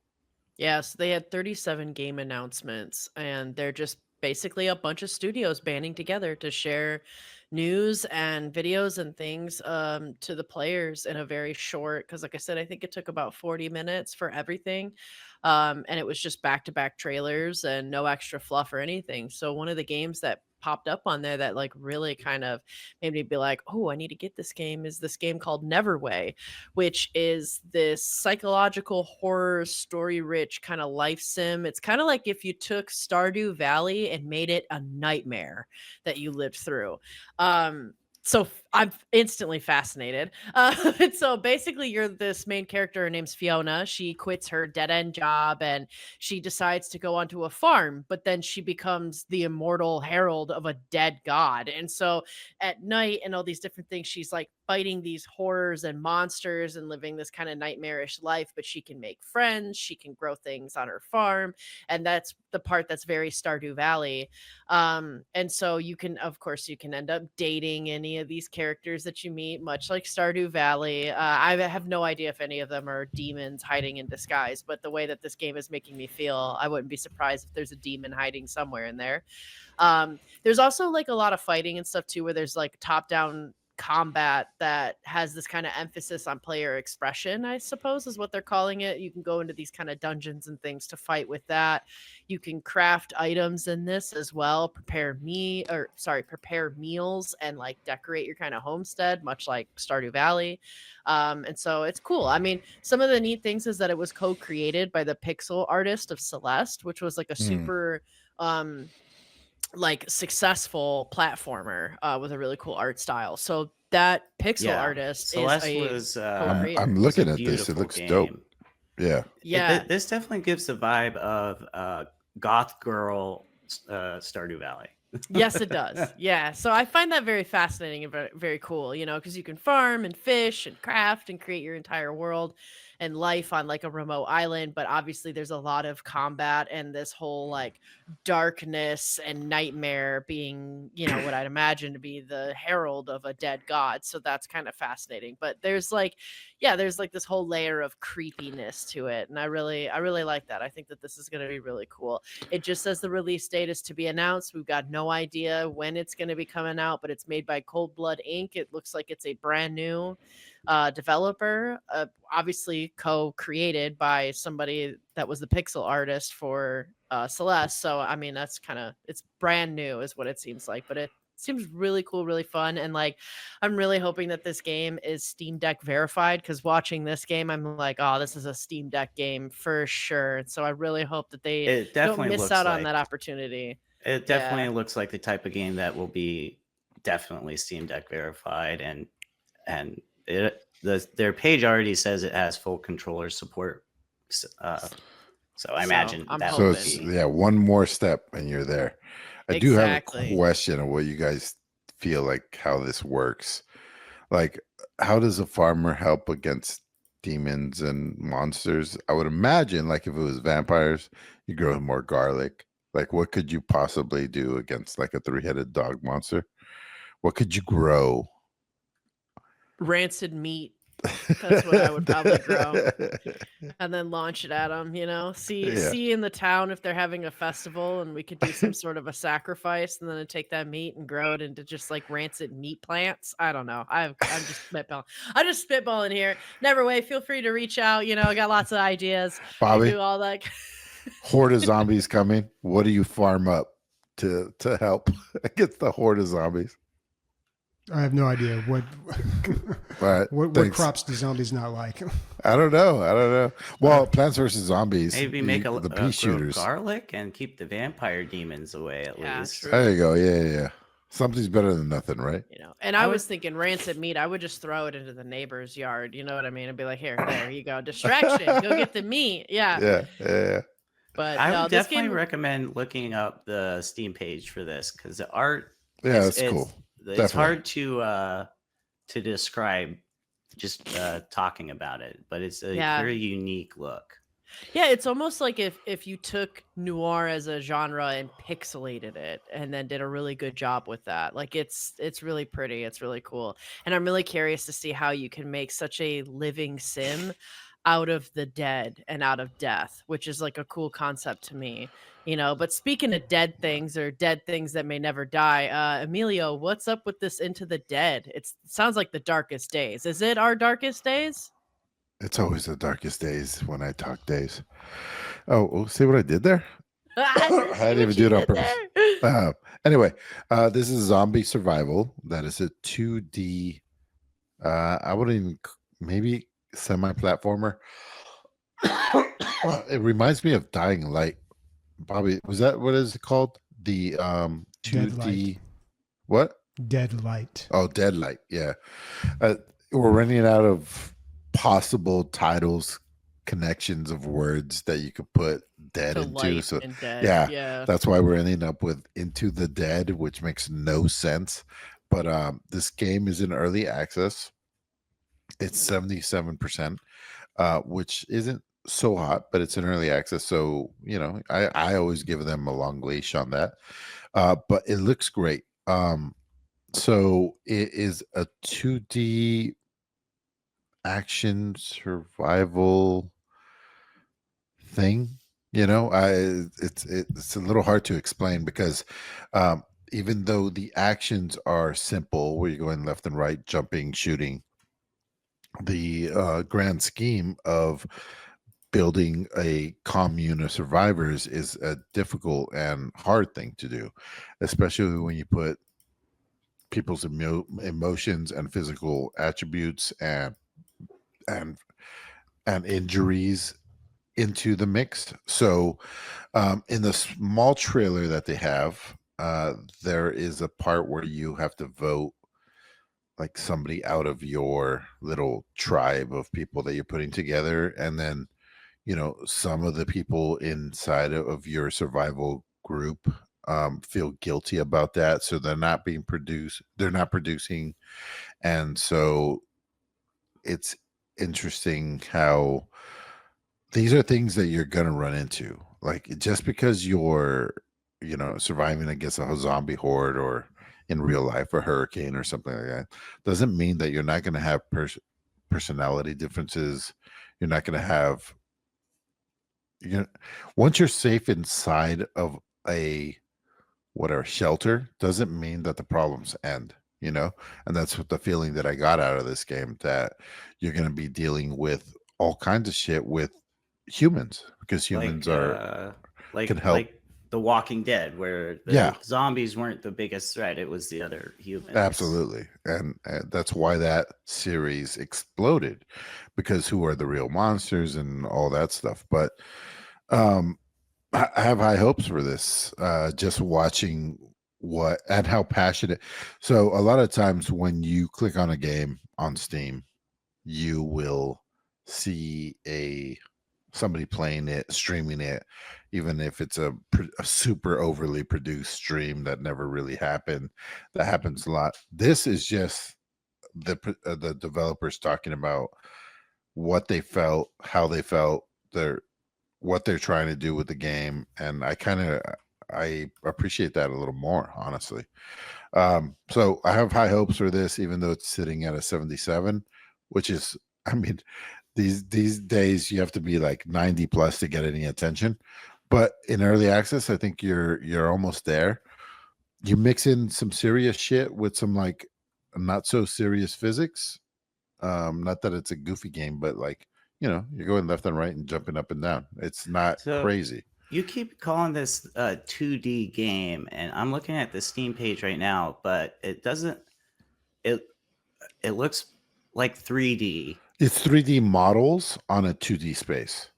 yes, they had 37 game announcements, and they're just basically a bunch of studios banding together to share news and videos and things to the players in a very short, because like I said, I think it took about 40 minutes for everything. And it was just back-to-back trailers and no extra fluff or anything. So one of the games that popped up on there that like really kind of made me be like, oh, I need to get this game, is this game called Neverway, which is this psychological horror, story-rich kind of life sim. It's kind of like if you took Stardew Valley and made it a nightmare that you lived through. So I'm instantly fascinated. And so basically you're this main character. Her name's Fiona. She quits her dead-end job and she decides to go onto a farm, but then she becomes the immortal herald of a dead god. And so at night and all these different things, she's like fighting these horrors and monsters and living this kind of nightmarish life, but she can make friends, she can grow things on her farm. And that's the part that's very Stardew Valley. And so you can, of course, you can end up dating any of these characters that you meet, much like Stardew Valley. I have no idea if any of them are demons hiding in disguise, but the way that this game is making me feel, I wouldn't be surprised if there's a demon hiding somewhere in there. There's also like a lot of fighting and stuff too, where there's like top-down combat that has this kind of emphasis on player expression, I suppose is what they're calling it. You can go into these kind of dungeons and things to fight with that. You can craft items in this as well, prepare meals and like decorate your kind of homestead, much like Stardew Valley. And so it's cool. I mean, some of the neat things is that it was co-created by the pixel artist of Celeste, which was like a super like successful platformer with a really cool art style. So that pixel artist Celeste I'm looking at this. It looks dope. Yeah. This definitely gives the vibe of goth girl Stardew Valley. Yes, it does. Yeah. So I find that very fascinating and very, very cool, because you can farm and fish and craft and create your entire world. and life on like a remote island, but obviously there's a lot of combat and this whole like darkness and nightmare being, you know, what I'd imagine to be the herald of a dead god. So that's kind of fascinating. But there's like, yeah, there's like this whole layer of creepiness to it, and I really like that. I think that this is going to be really cool. It just says the release date is to be announced. We've got no idea when it's going to be coming out, but it's made by Cold Blood Inc. It looks like it's a brand new developer, obviously co-created by somebody that was the pixel artist for Celeste. So I mean, that's kind of, it's brand new is what it seems like, but it seems really cool, really fun. And like, I'm really hoping that this game is Steam Deck verified, because watching this game, I'm like, oh, this is a Steam Deck game for sure. So I really hope that they It don't definitely miss looks out on like that opportunity. it definitely looks like the type of game that will be definitely Steam Deck verified, and their page already says it has full controller support. So I imagine I'm that So would it's be. one more step and you're there. I do have a Exactly. question of what you guys feel like how this works. Like, how does a farmer help against demons and monsters? I would imagine, like, if it was vampires, you grow more garlic. Like, what could you possibly do against like a 3-headed dog monster? What could you grow? Rancid meat. That's what I would probably grow. And then launch it at them, you know, see in the town if they're having a festival, and we could do some sort of a sacrifice, and then take that meat and grow it into just like rancid meat plants. I don't know. I'm just spitballing. I'm just spitballing here. Neverway, feel free to reach out. You know, I got lots of ideas. Bobby, We do all that. horde of zombies coming. What do you farm up to help against the horde of zombies? I have no idea what Right, what thanks. crops do zombies not like. I don't know. Well, Plants vs. Zombies. Maybe make the pea grow shooters. garlic and keep the vampire demons away at Yeah, least. true. There you go. Yeah. Something's better than nothing, right? You know, and I was thinking rancid meat, I would just throw it into the neighbor's yard. You know what I mean? I'd be like, there you go. Distraction. Go get the meat. Yeah. Yeah. But I no, would this definitely game, recommend looking up the Steam page for this, because the art, Yeah, that's cool. It's Definitely. hard to describe just talking about it, but it's a Yeah. very unique look. yeah, it's almost like if you took noir as a genre and pixelated it, and then did a really good job with that. Like it's really pretty. It's really cool. And I'm really curious to see how you can make such a living sim out of the dead and out of death, which is like a cool concept to me. You know, but speaking of dead things, or dead things that may never die, Emilio, what's up with this Into the Dead? It sounds like the darkest days. Is it our darkest days? It's always the darkest days when I talk days. Oh, see what I did there? I didn't even do it on purpose. Anyway, this is zombie survival. That is a 2D. I wouldn't even, maybe semi-platformer. It reminds me of Dying Light. Bobby, was that what is it called? The 2D. Light. What? Dead Light. Oh, Dead Light. Yeah. We're running out of possible titles, connections of words that you could put dead To into. light So and dead. yeah, that's why we're ending up with Into the Dead, which makes no sense. But this game is in early access. It's 77%, which isn't so hot, but it's in early access. So, you know, I always give them a long leash on that. But it looks great. So it is a 2D action survival thing. You know, it's a little hard to explain because even though the actions are simple, where you're going left and right, jumping, shooting, the grand scheme of building a commune of survivors is a difficult and hard thing to do, especially when you put people's emotions and physical attributes and injuries into the mix. So in the small trailer that they have, there is a part where you have to vote like somebody out of your little tribe of people that you're putting together, and then, you know, some of the people inside of your survival group feel guilty about that, so they're not producing, and so it's interesting how these are things that you're gonna run into. Like just because you're, surviving against a zombie horde or in real life a hurricane or something like that, doesn't mean that you're not gonna have personality differences. You're not gonna have once you're safe inside of a whatever shelter doesn't mean that the problems end, and that's what the feeling that I got out of this game, that you're going to be dealing with all kinds of shit with humans, because humans can help. Like The Walking Dead, where the zombies weren't the biggest threat, it was the other humans. Absolutely. And that's why that series exploded, because who are the real monsters and all that stuff. But I have high hopes for this, just watching what and how passionate. So a lot of times when you click on a game on Steam, you will see somebody playing it, streaming it, even if it's a super overly produced stream that never really happened. That happens a lot. This is just the developers talking about what they felt, how they felt, what they're trying to do with the game, and I appreciate that a little more, honestly. So I have high hopes for this, even though it's sitting at a 77, which is, I mean, these days you have to be like 90 plus to get any attention. But in early access, I think you're almost there. You mix in some serious shit with some like not so serious physics. Not that it's a goofy game, but like, you're going left and right and jumping up and down. It's not crazy. You keep calling this a 2D game, and I'm looking at the Steam page right now, but it doesn't. It looks like 3D. It's 3D models on a 2D space.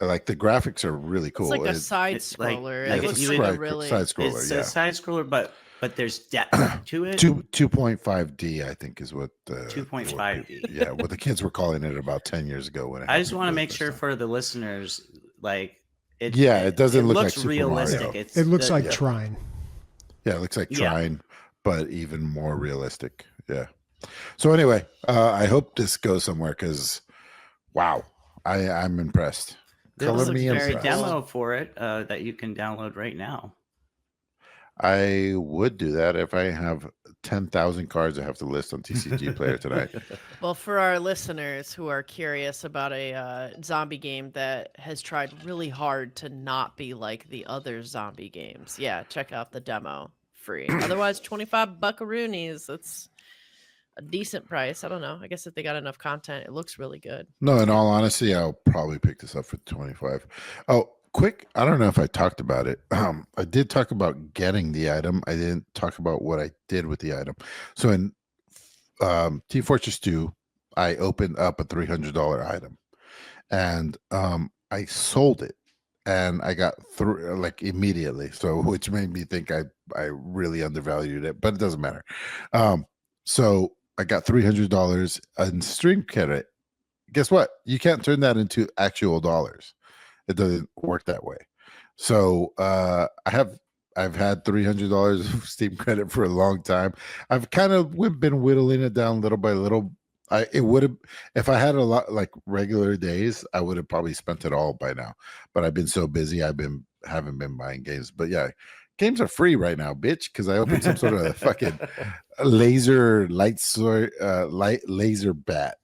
Like the graphics are really cool. It's like a side scroller. Like it looks like really side scroller. It's a side scroller, but there's depth to it. 2.5D, I think, is what the 2.5D. Yeah, what the kids were calling it about 10 years ago. When I just want to make sure for the listeners, like it doesn't look looks like Super realistic. Mario. It looks like Trine. Yeah, it looks like Trine, but even more realistic. Yeah. So anyway, I hope this goes somewhere, because wow, I'm impressed. There's a very demo for it that you can download right now. I would do that if I have 10,000 cards I have to list on TCG Player tonight. Well, for our listeners who are curious about a zombie game that has tried really hard to not be like the other zombie games, check out the demo, free. Otherwise, 25 buckaroonies. That's a decent price. I don't know. I guess if they got enough content, it looks really good. No, in all honesty, I'll probably pick this up for 25. Oh, quick. I don't know if I talked about it. I did talk about getting the item. I didn't talk about what I did with the item. So in T Fortress 2, I opened up a $300 item, and I sold it, and I got through like immediately. So which made me think I really undervalued it, but it doesn't matter. So I got $300 in stream credit. Guess what? You can't turn that into actual dollars. It doesn't work that way. So I've had $300 of Steam credit for a long time. I've kind of been whittling it down little by little. It would have, if I had a lot like regular days, I would have probably spent it all by now. But I've been so busy, haven't been buying games. But yeah, games are free right now, bitch, because I opened some sort of fucking laser bat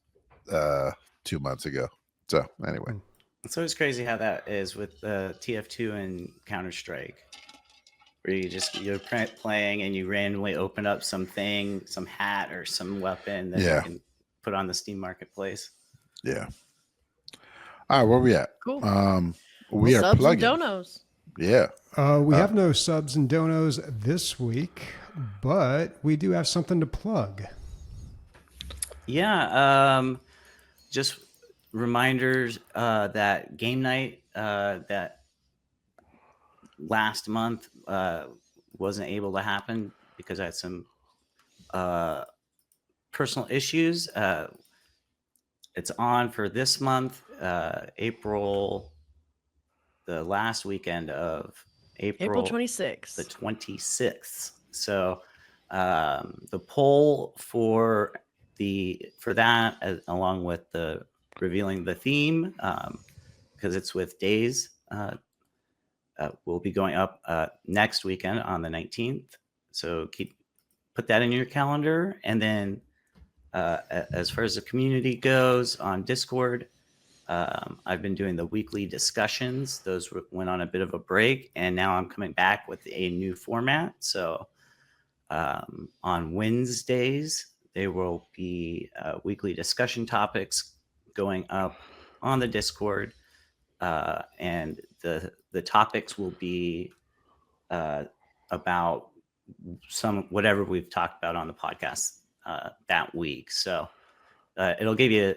2 months ago. So anyway. It's always crazy how that is with TF2 and Counter-Strike, where you're playing and you randomly open up something, some hat or some weapon that you can put on the Steam Marketplace. Yeah. All right, where are we at? Cool. We are subs plugging. and donos. Yeah. We have no subs and donos this week, but we do have something to plug. Yeah. Just reminders that game night that last month wasn't able to happen because I had some personal issues. It's on for this month, April, the last weekend of April 26th. The 26th. So the poll for that, along with the revealing the theme because it's with Days. Will be going up next weekend on the 19th. So put that in your calendar. And then as far as the community goes on Discord, I've been doing the weekly discussions. Those went on a bit of a break, and now I'm coming back with a new format. So on Wednesdays, there will be weekly discussion topics going up on the Discord, and the topics will be about whatever we've talked about on the podcast that week. So it'll give you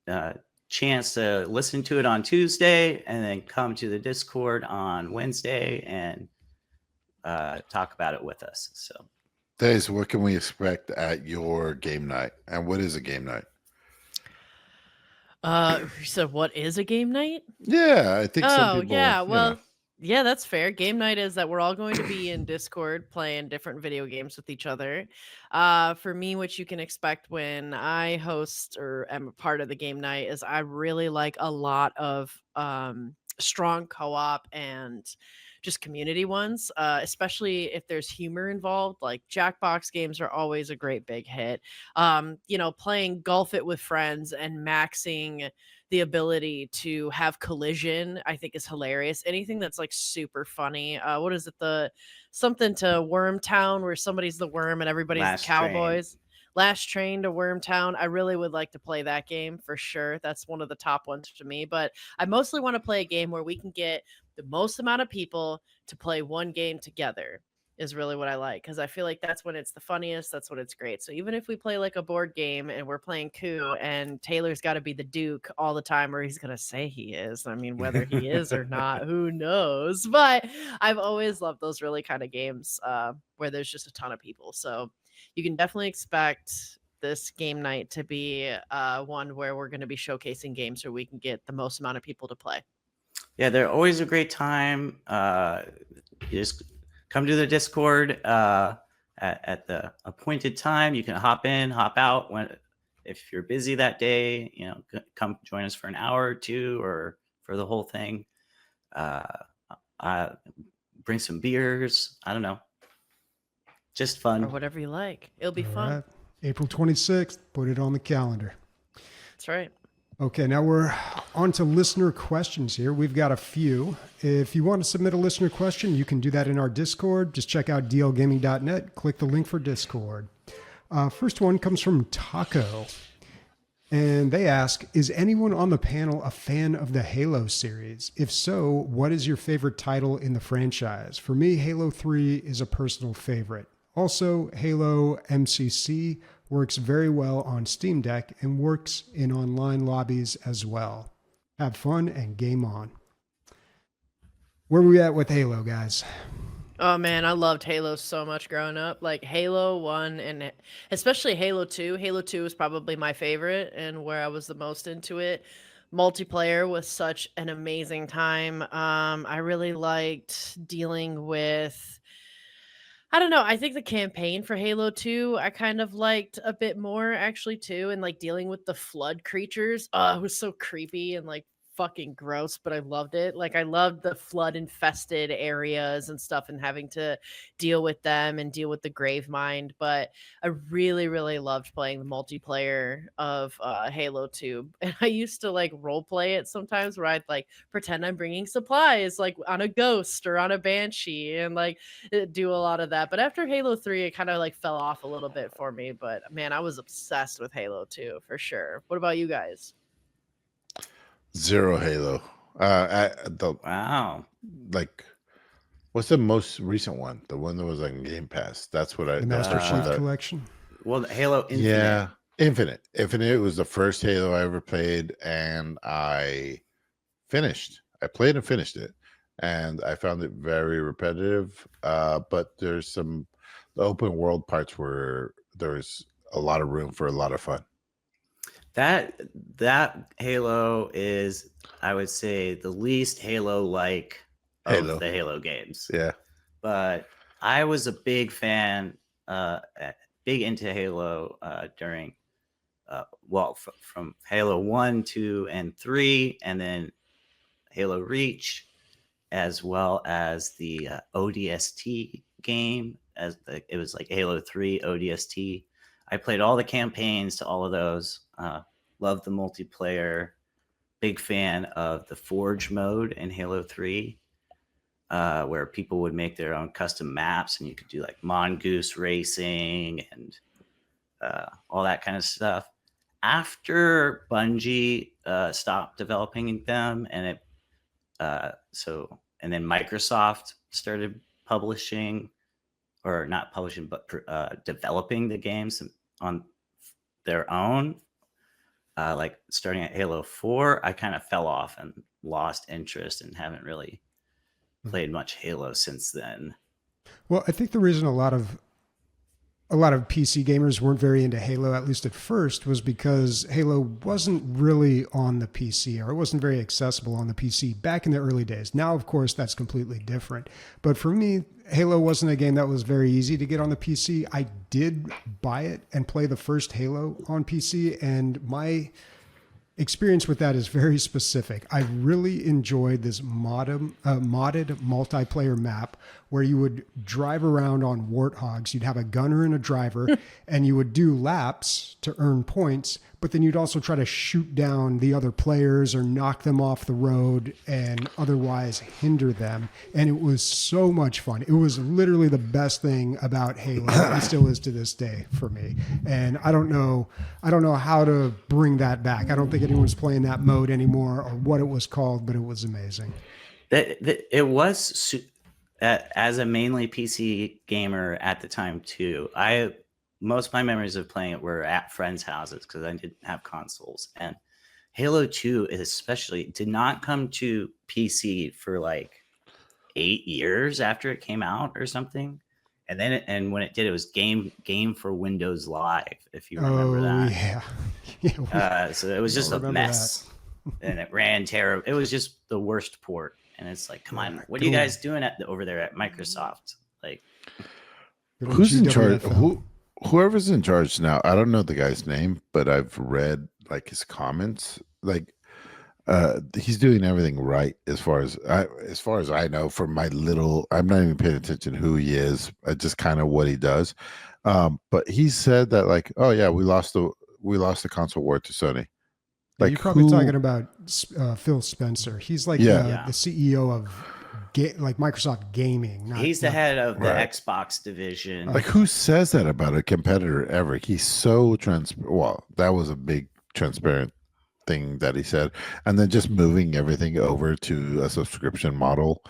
a chance to listen to it on Tuesday and then come to the Discord on Wednesday and talk about it with us. So Days, what can we expect at your game night? And what is a game night? So what is a game night? Yeah, I think some Oh, people. yeah. you Well, know. yeah, that's fair. Game night is that we're all going to be in Discord playing different video games with each other. For me, what you can expect when I host or am a part of the game night is I really like a lot of strong co-op and just community ones, especially if there's humor involved. Like Jackbox games are always a great big hit. Playing Golf It with friends and maxing the ability to have collision, I think, is hilarious. Anything that's like super funny. What is it? The something to Wormtown where somebody's the worm and everybody's Last the cowboys. Last Train to Wormtown. I really would like to play that game for sure. That's one of the top ones to me. But I mostly want to play a game where we can get the most amount of people to play one game together is really what I like, because I feel like that's when it's the funniest. That's when it's great. So even if we play like a board game and we're playing coup and Taylor's got to be the Duke all the time, or he's going to say he is. I mean, whether he is or not, who knows? But I've always loved those really kind of games where there's just a ton of people. So you can definitely expect this game night to be one where we're going to be showcasing games so we can get the most amount of people to play. Yeah, they're always a great time. You just come to the Discord at the appointed time. You can hop in, hop out if you're busy that day. Come join us for an hour or two, or for the whole thing. Bring some beers. I don't know, just fun or whatever you like. It'll be All fun. right. April 26th. Put it on the calendar. That's right. Okay, now we're on to listener questions here. We've got a few. If you want to submit a listener question, you can do that in our Discord. Just check out dlgaming.net. Click the link for Discord. First one comes from Taco. And they ask, is anyone on the panel a fan of the Halo series? If so, what is your favorite title in the franchise? For me, Halo 3 is a personal favorite. Also, Halo MCC works very well on Steam Deck and works in online lobbies as well. Have fun and game on. Where are we at with Halo, guys? Oh man, I loved Halo so much growing up. Like Halo 1 and especially Halo 2. Halo 2 was probably my favorite and where I was the most into it. Multiplayer was such an amazing time. I really liked dealing with, I don't know, I think the campaign for Halo 2 I kind of liked a bit more actually too, and like dealing with the flood creatures. It was so creepy and like fucking gross, but I loved it. Like I loved the flood infested areas and stuff and having to deal with them and deal with the grave mind. But I really, really loved playing the multiplayer of Halo 2. And I used to like role play it sometimes where I'd like pretend I'm bringing supplies like on a ghost or on a banshee and like do a lot of that. But after Halo 3, it kind of like fell off a little bit for me. But man, I was obsessed with Halo 2 for sure. What about you guys? Zero Halo. Wow. Like, what's the most recent one? The one that was on Game Pass. That's what I. The That's Master the one Chief that. Collection? Well, Halo Infinite. Yeah, Infinite. Infinite was the first Halo I ever played, and I finished. I played and finished it, and I found it very repetitive. But there's the open world parts where there's a lot of room for a lot of fun. That Halo is, I would say, the least Halo-like of the Halo games. Yeah. But I was a big fan, big into Halo during from Halo 1, 2, and 3, and then Halo Reach, as well as the ODST game. It was like Halo 3 ODST. I played all the campaigns to all of those. Loved the multiplayer. Big fan of the Forge mode in Halo 3, where people would make their own custom maps, and you could do like mongoose racing and all that kind of stuff. After Bungie stopped developing them, and then Microsoft started publishing, or not publishing, but developing the games on their own. Like starting at Halo 4, I kind of fell off and lost interest and haven't really played much Halo since then. Well, I think the reason a lot of PC gamers weren't very into Halo, at least at first, was because Halo wasn't really on the PC, or it wasn't very accessible on the PC back in the early days. Now, of course, that's completely different. But for me, Halo wasn't a game that was very easy to get on the PC. I did buy it and play the first Halo on PC, and my experience with that is very specific. I really enjoyed this modded multiplayer map where you would drive around on warthogs. You'd have a gunner and a driver, and you would do laps to earn points, but then you'd also try to shoot down the other players or knock them off the road and otherwise hinder them. And it was so much fun. It was literally the best thing about Halo, and still is to this day for me. And I don't know how to bring that back. I don't think anyone's playing that mode anymore or what it was called, but it was amazing. It was, as a mainly PC gamer at the time too, most of my memories of playing it were at friends' houses because I didn't have consoles. And Halo 2 especially did not come to PC for like 8 years after it came out or something. And when it did, it was Game for Windows Live, if you remember that. Yeah. So it was just a mess. And it ran terrible. It was just the worst port. And it's like, come on, what are you guys doing over there at Microsoft? Like, who's in charge? Whoever's in charge now, I don't know the guy's name, but I've read like his comments. Like, he's doing everything right as far as I know. From my little, I'm not even paying attention who he is, just kind of what he does. But he said that like, oh yeah, we lost the console war to Sony. Like, you're probably talking about Phil Spencer. He's like the CEO of like Microsoft Gaming. He's the head of the Xbox division. Like, who says that about a competitor ever? He's so transparent. Well, that was a big transparent thing that he said. And then just moving everything over to a subscription model.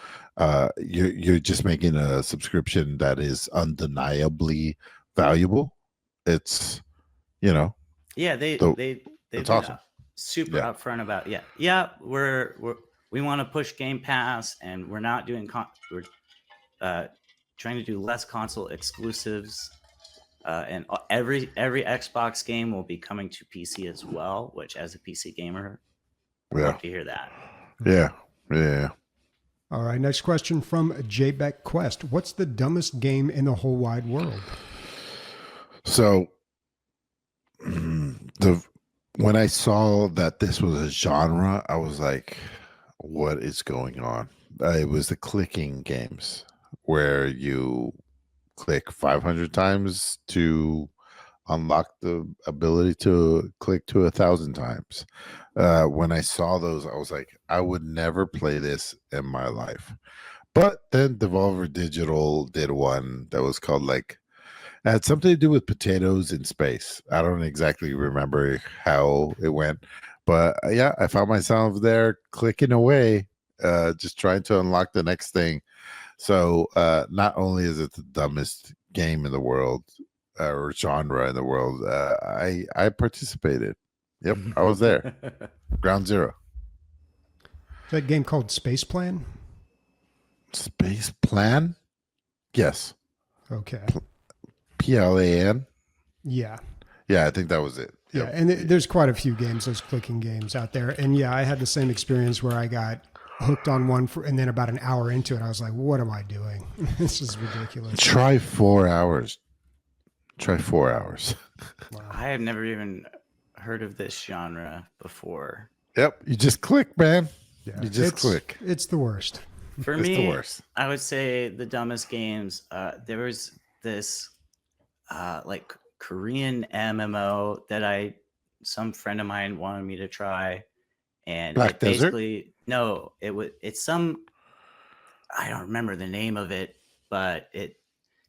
You're just making a subscription that is undeniably valuable. It's, yeah, they've been awesome. Super upfront about we want to push Game Pass, and we're not doing we're trying to do less console exclusives, and every Xbox game will be coming to PC as well, which as a PC gamer, I love to hear that. Yeah. All right, next question from JBeck Quest. What's the dumbest game in the whole wide world? So when I saw that this was a genre, I was like, what is going on? It was the clicking games where you click 500 times to unlock the ability to click to 1,000 times. When I saw those, I was like, I would never play this in my life. But then Devolver Digital did one that was called like, it had something to do with potatoes in space. I don't exactly remember how it went, but yeah, I found myself there clicking away, just trying to unlock the next thing. So not only is it the dumbest game in the world or genre in the world, I participated. Yep, I was there. Ground Zero. Is that game called Space Plan? Space Plan? Yes. Okay. PLAN? Yeah. Yeah, I think that was it. Yeah, and there's quite a few games, those clicking games out there. And yeah, I had the same experience where I got hooked on one and then about an hour into it, I was like, what am I doing? This is ridiculous. Try 4 hours. Wow. I have never even heard of this genre before. Yep. You just click, man. Yeah, You just click. It's the worst. For It's the me, worst. I would say the dumbest games. There was this like Korean MMO that some friend of mine wanted me to try, and Black it Desert? basically it's some, I don't remember the name of it, but it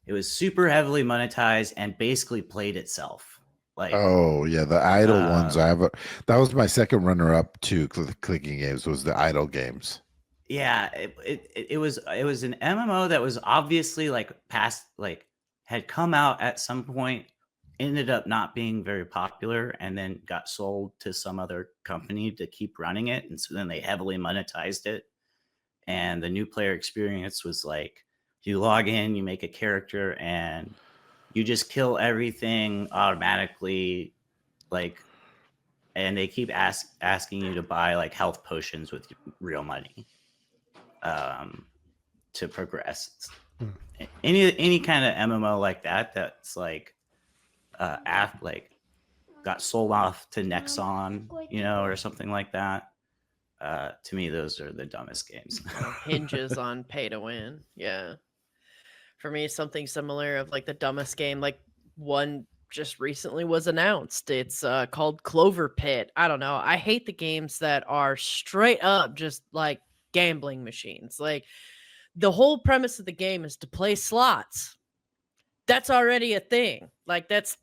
was super heavily monetized and basically played itself. Like, Oh yeah, the idle ones. um, That was my second runner up to clicking games. Was the idle games. yeah, it was an MMO that was obviously like past, like had come out at some point, ended up not being very popular, and then got sold to some other company to keep running it, and so then they heavily monetized it. And the new player experience was like, you log in, you make a character, and you just kill everything automatically, like, and they keep asking you to buy like health potions with real money to progress. Any kind of MMO like that's like like got sold off to Nexon, or something like that. To me, those are the dumbest games. Hinges on pay to win. Yeah. For me, something similar of like the dumbest game, like one just recently was announced. It's called Clover Pit. I don't know. I hate the games that are straight up just like gambling machines. Like the whole premise of the game is to play slots. That's already a thing. Like that's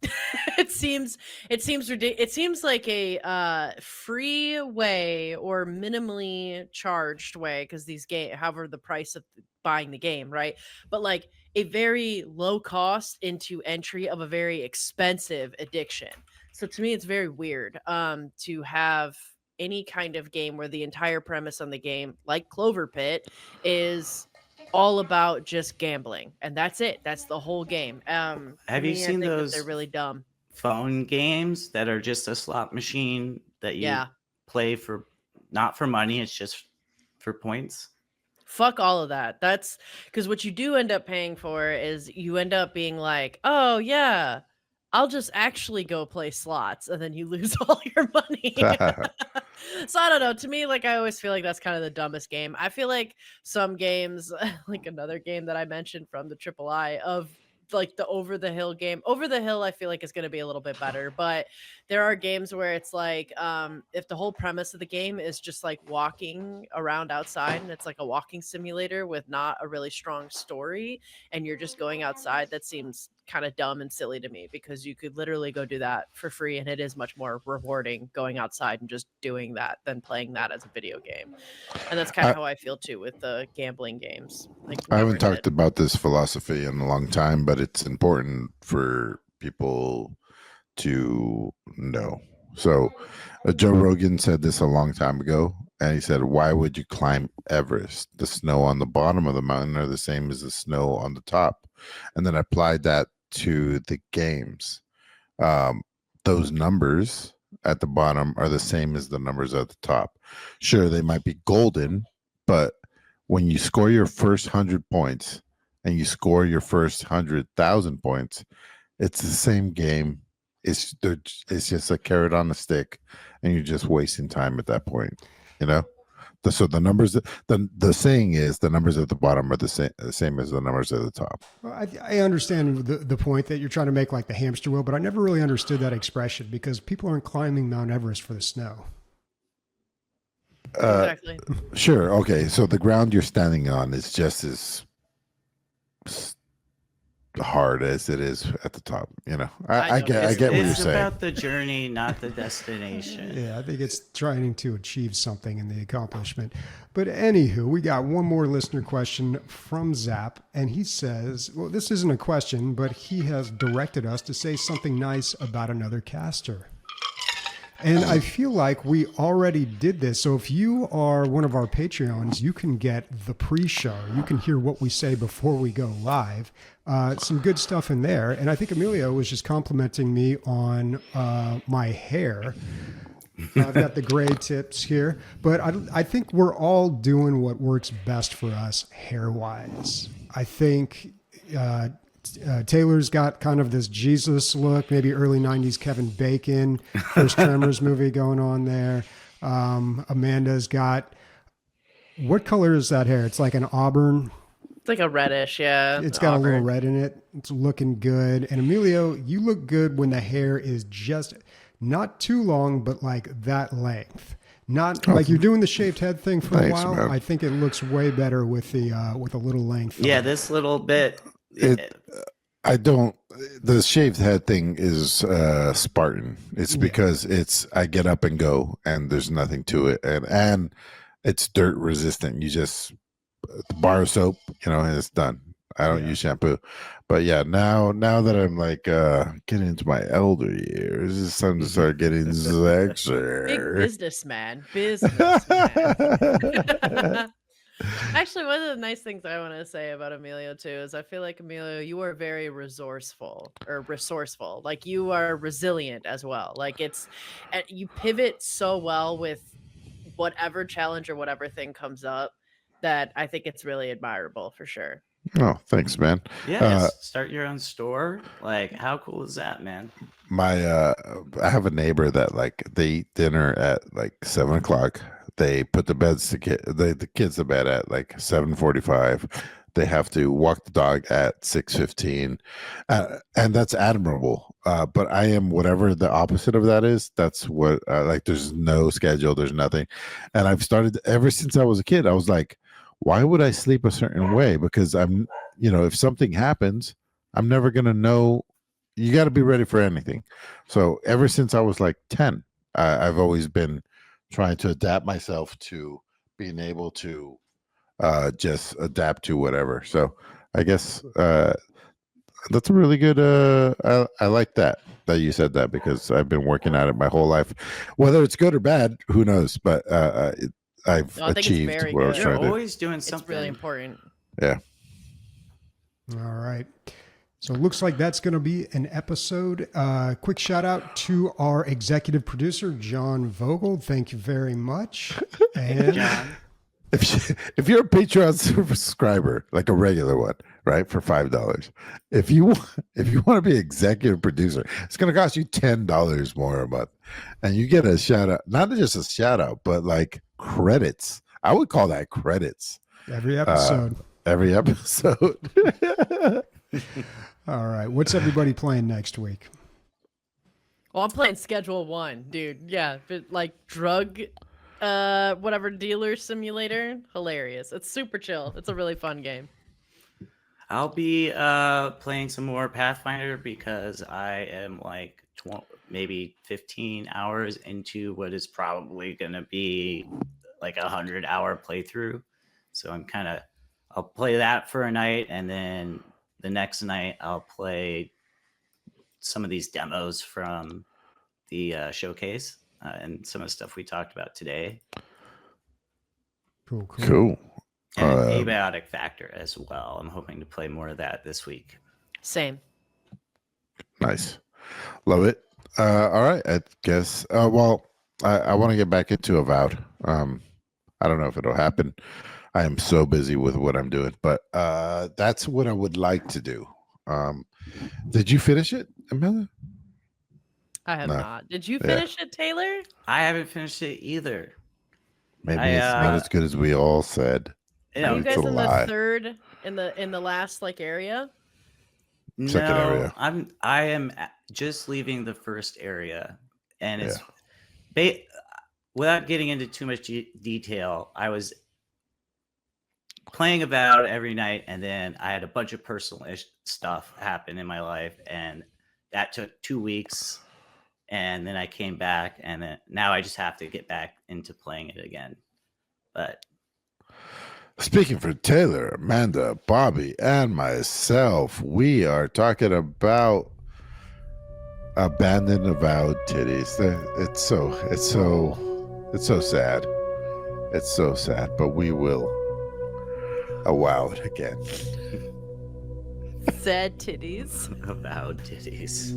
it seems ridiculous. It seems like a free way or minimally charged way, because these however the price of buying the game, right? But like a very low cost into entry of a very expensive addiction. So to me it's very weird to have any kind of game where the entire premise on the game, like Clover Pit, is all about just gambling, and that's it. That's the whole game. Have you seen I think that those they're really dumb. phone games that are just a slot machine that you Yeah. play for, not for money, it's just for points? Fuck all of that. That's because what you do end up paying for is you end up being like, oh yeah, I'll just actually go play slots, and then you lose all your money. So I don't know. To me, like I always feel like that's kind of the dumbest game. I feel like some games, like another game that I mentioned from the Triple I of like the Over the Hill game. Over the Hill, I feel like is going to be a little bit better, but there are games where it's like, if the whole premise of the game is just like walking around outside and it's like a walking simulator with not a really strong story, and you're just going outside, that seems kind of dumb and silly to me, because you could literally go do that for free, and it is much more rewarding going outside and just doing that than playing that as a video game. And that's kind of how I feel too with the gambling games. Like I haven't never talked about this philosophy in a long time, but it's important for people to know. So, Joe Rogan said this a long time ago, and he said, "Why would you climb Everest? The snow on the bottom of the mountain are the same as the snow on the top." And then I applied that to the games. Those numbers at the bottom are the same as the numbers at the top. Sure, they might be golden, but when you score your first 100 points and you score your first 100,000 points, it's the same game. It's just a carrot on a stick, and you're just wasting time at that point. So the numbers, the saying is the numbers at the bottom are the same as the numbers at the top. Well, I understand the point that you're trying to make, like the hamster wheel, but I never really understood that expression, because people aren't climbing Mount Everest for the snow. exactly. Sure. Okay. So the ground you're standing on is just as hard as it is at the top. I get what you're It's saying. about the journey, not the destination. Yeah, I think it's trying to achieve something in the accomplishment. But anywho, we got one more listener question from Zap, and he says, well, this isn't a question, but he has directed us to say something nice about another caster. And I feel like we already did this. So if you are one of our Patreons, you can get the pre-show. You can hear what we say before we go live. Some good stuff in there. And I think Emilio was just complimenting me on my hair. I've got the gray tips here. But I think we're all doing what works best for us hair-wise. I think Taylor's got kind of this Jesus look, maybe early 90s Kevin Bacon, first Tremors movie going on there. Amanda's got, what color is that hair? It's like an auburn. It's like a reddish, yeah. It's got a little auburn. red in it. It's looking good. And Emilio, you look good when the hair is just not too long, but like that length. Not like you're doing the shaved head thing for a while. Man. I think it looks way better with a little length. Yeah, this little bit. I don't. The shaved head thing is Spartan. It's because I get up and go, and there's nothing to it, and it's dirt resistant. You just bar of soap, and it's done. I don't use shampoo, but yeah, now that I'm like getting into my elder years, it's time to start getting sexy. Big businessman. Actually, one of the nice things I want to say about Emilio too is I feel like Emilio, you are very resourceful. Like you are resilient as well. Like you pivot so well with whatever challenge or whatever thing comes up that I think it's really admirable for sure. Oh, thanks, man. Yeah, start your own store. Like, how cool is that, man? I have a neighbor that like they eat dinner at like 7:00. They put the kids to bed at like 7:45. They have to walk the dog at 6:15, and that's admirable. But I am whatever the opposite of that is. That's what like. There's no schedule. There's nothing, and I've started ever since I was a kid. I was like, why would I sleep a certain way? Because I'm, if something happens, I'm never gonna know. You got to be ready for anything. So ever since I was like 10, I've always been trying to adapt myself to being able to just adapt to whatever. So I guess that's a really good. I like that you said that because I've been working at it my whole life. Whether it's good or bad, who knows? But I've achieved what I was trying to do. You're always doing something. It's really important. Yeah. All right. So it looks like that's going to be an episode. Quick shout out to our executive producer, John Vogel. Thank you very much. And John. If you're a Patreon subscriber, like a regular one, right, for $5, if you want to be executive producer, it's going to cost you $10 more a month, and you get a shout out. Not just a shout out, but like credits. I would call that credits. every episode. Every episode. All right. What's everybody playing next week? Well, I'm playing Schedule 1, dude. Yeah, but like drug, whatever dealer simulator, hilarious. It's super chill. It's a really fun game. I'll be playing some more Pathfinder because I am like maybe 15 hours into what is probably going to be like 100-hour playthrough. So I'll play that for a night, and then the next night I'll play some of these demos from the showcase and some of the stuff we talked about today. Cool. And an Abiotic Factor as well. I'm hoping to play more of that this week. Same. Nice. Love it. All right. I guess. Well, I want to get back into Avowed. I don't know if it'll happen. I am so busy with what I'm doing, but that's what I would like to do. Did you finish it, Emilio? I have not. Did you finish it, Taylor? I haven't finished it either. Maybe it's not as good as we all said. Are you guys in the third in the last like area? Second area. I am just leaving the first area, and it's without getting into too much detail. I was playing about every night, and then I had a bunch of personal stuff happen in my life, and that took 2 weeks, and then I came back, and then now I just have to get back into playing it again. But speaking for Taylor, Amanda, Bobby, and myself, we are talking about abandoned avowed titties. It's so sad. It's so sad, but we will avow it again. Sad titties. Avowed titties.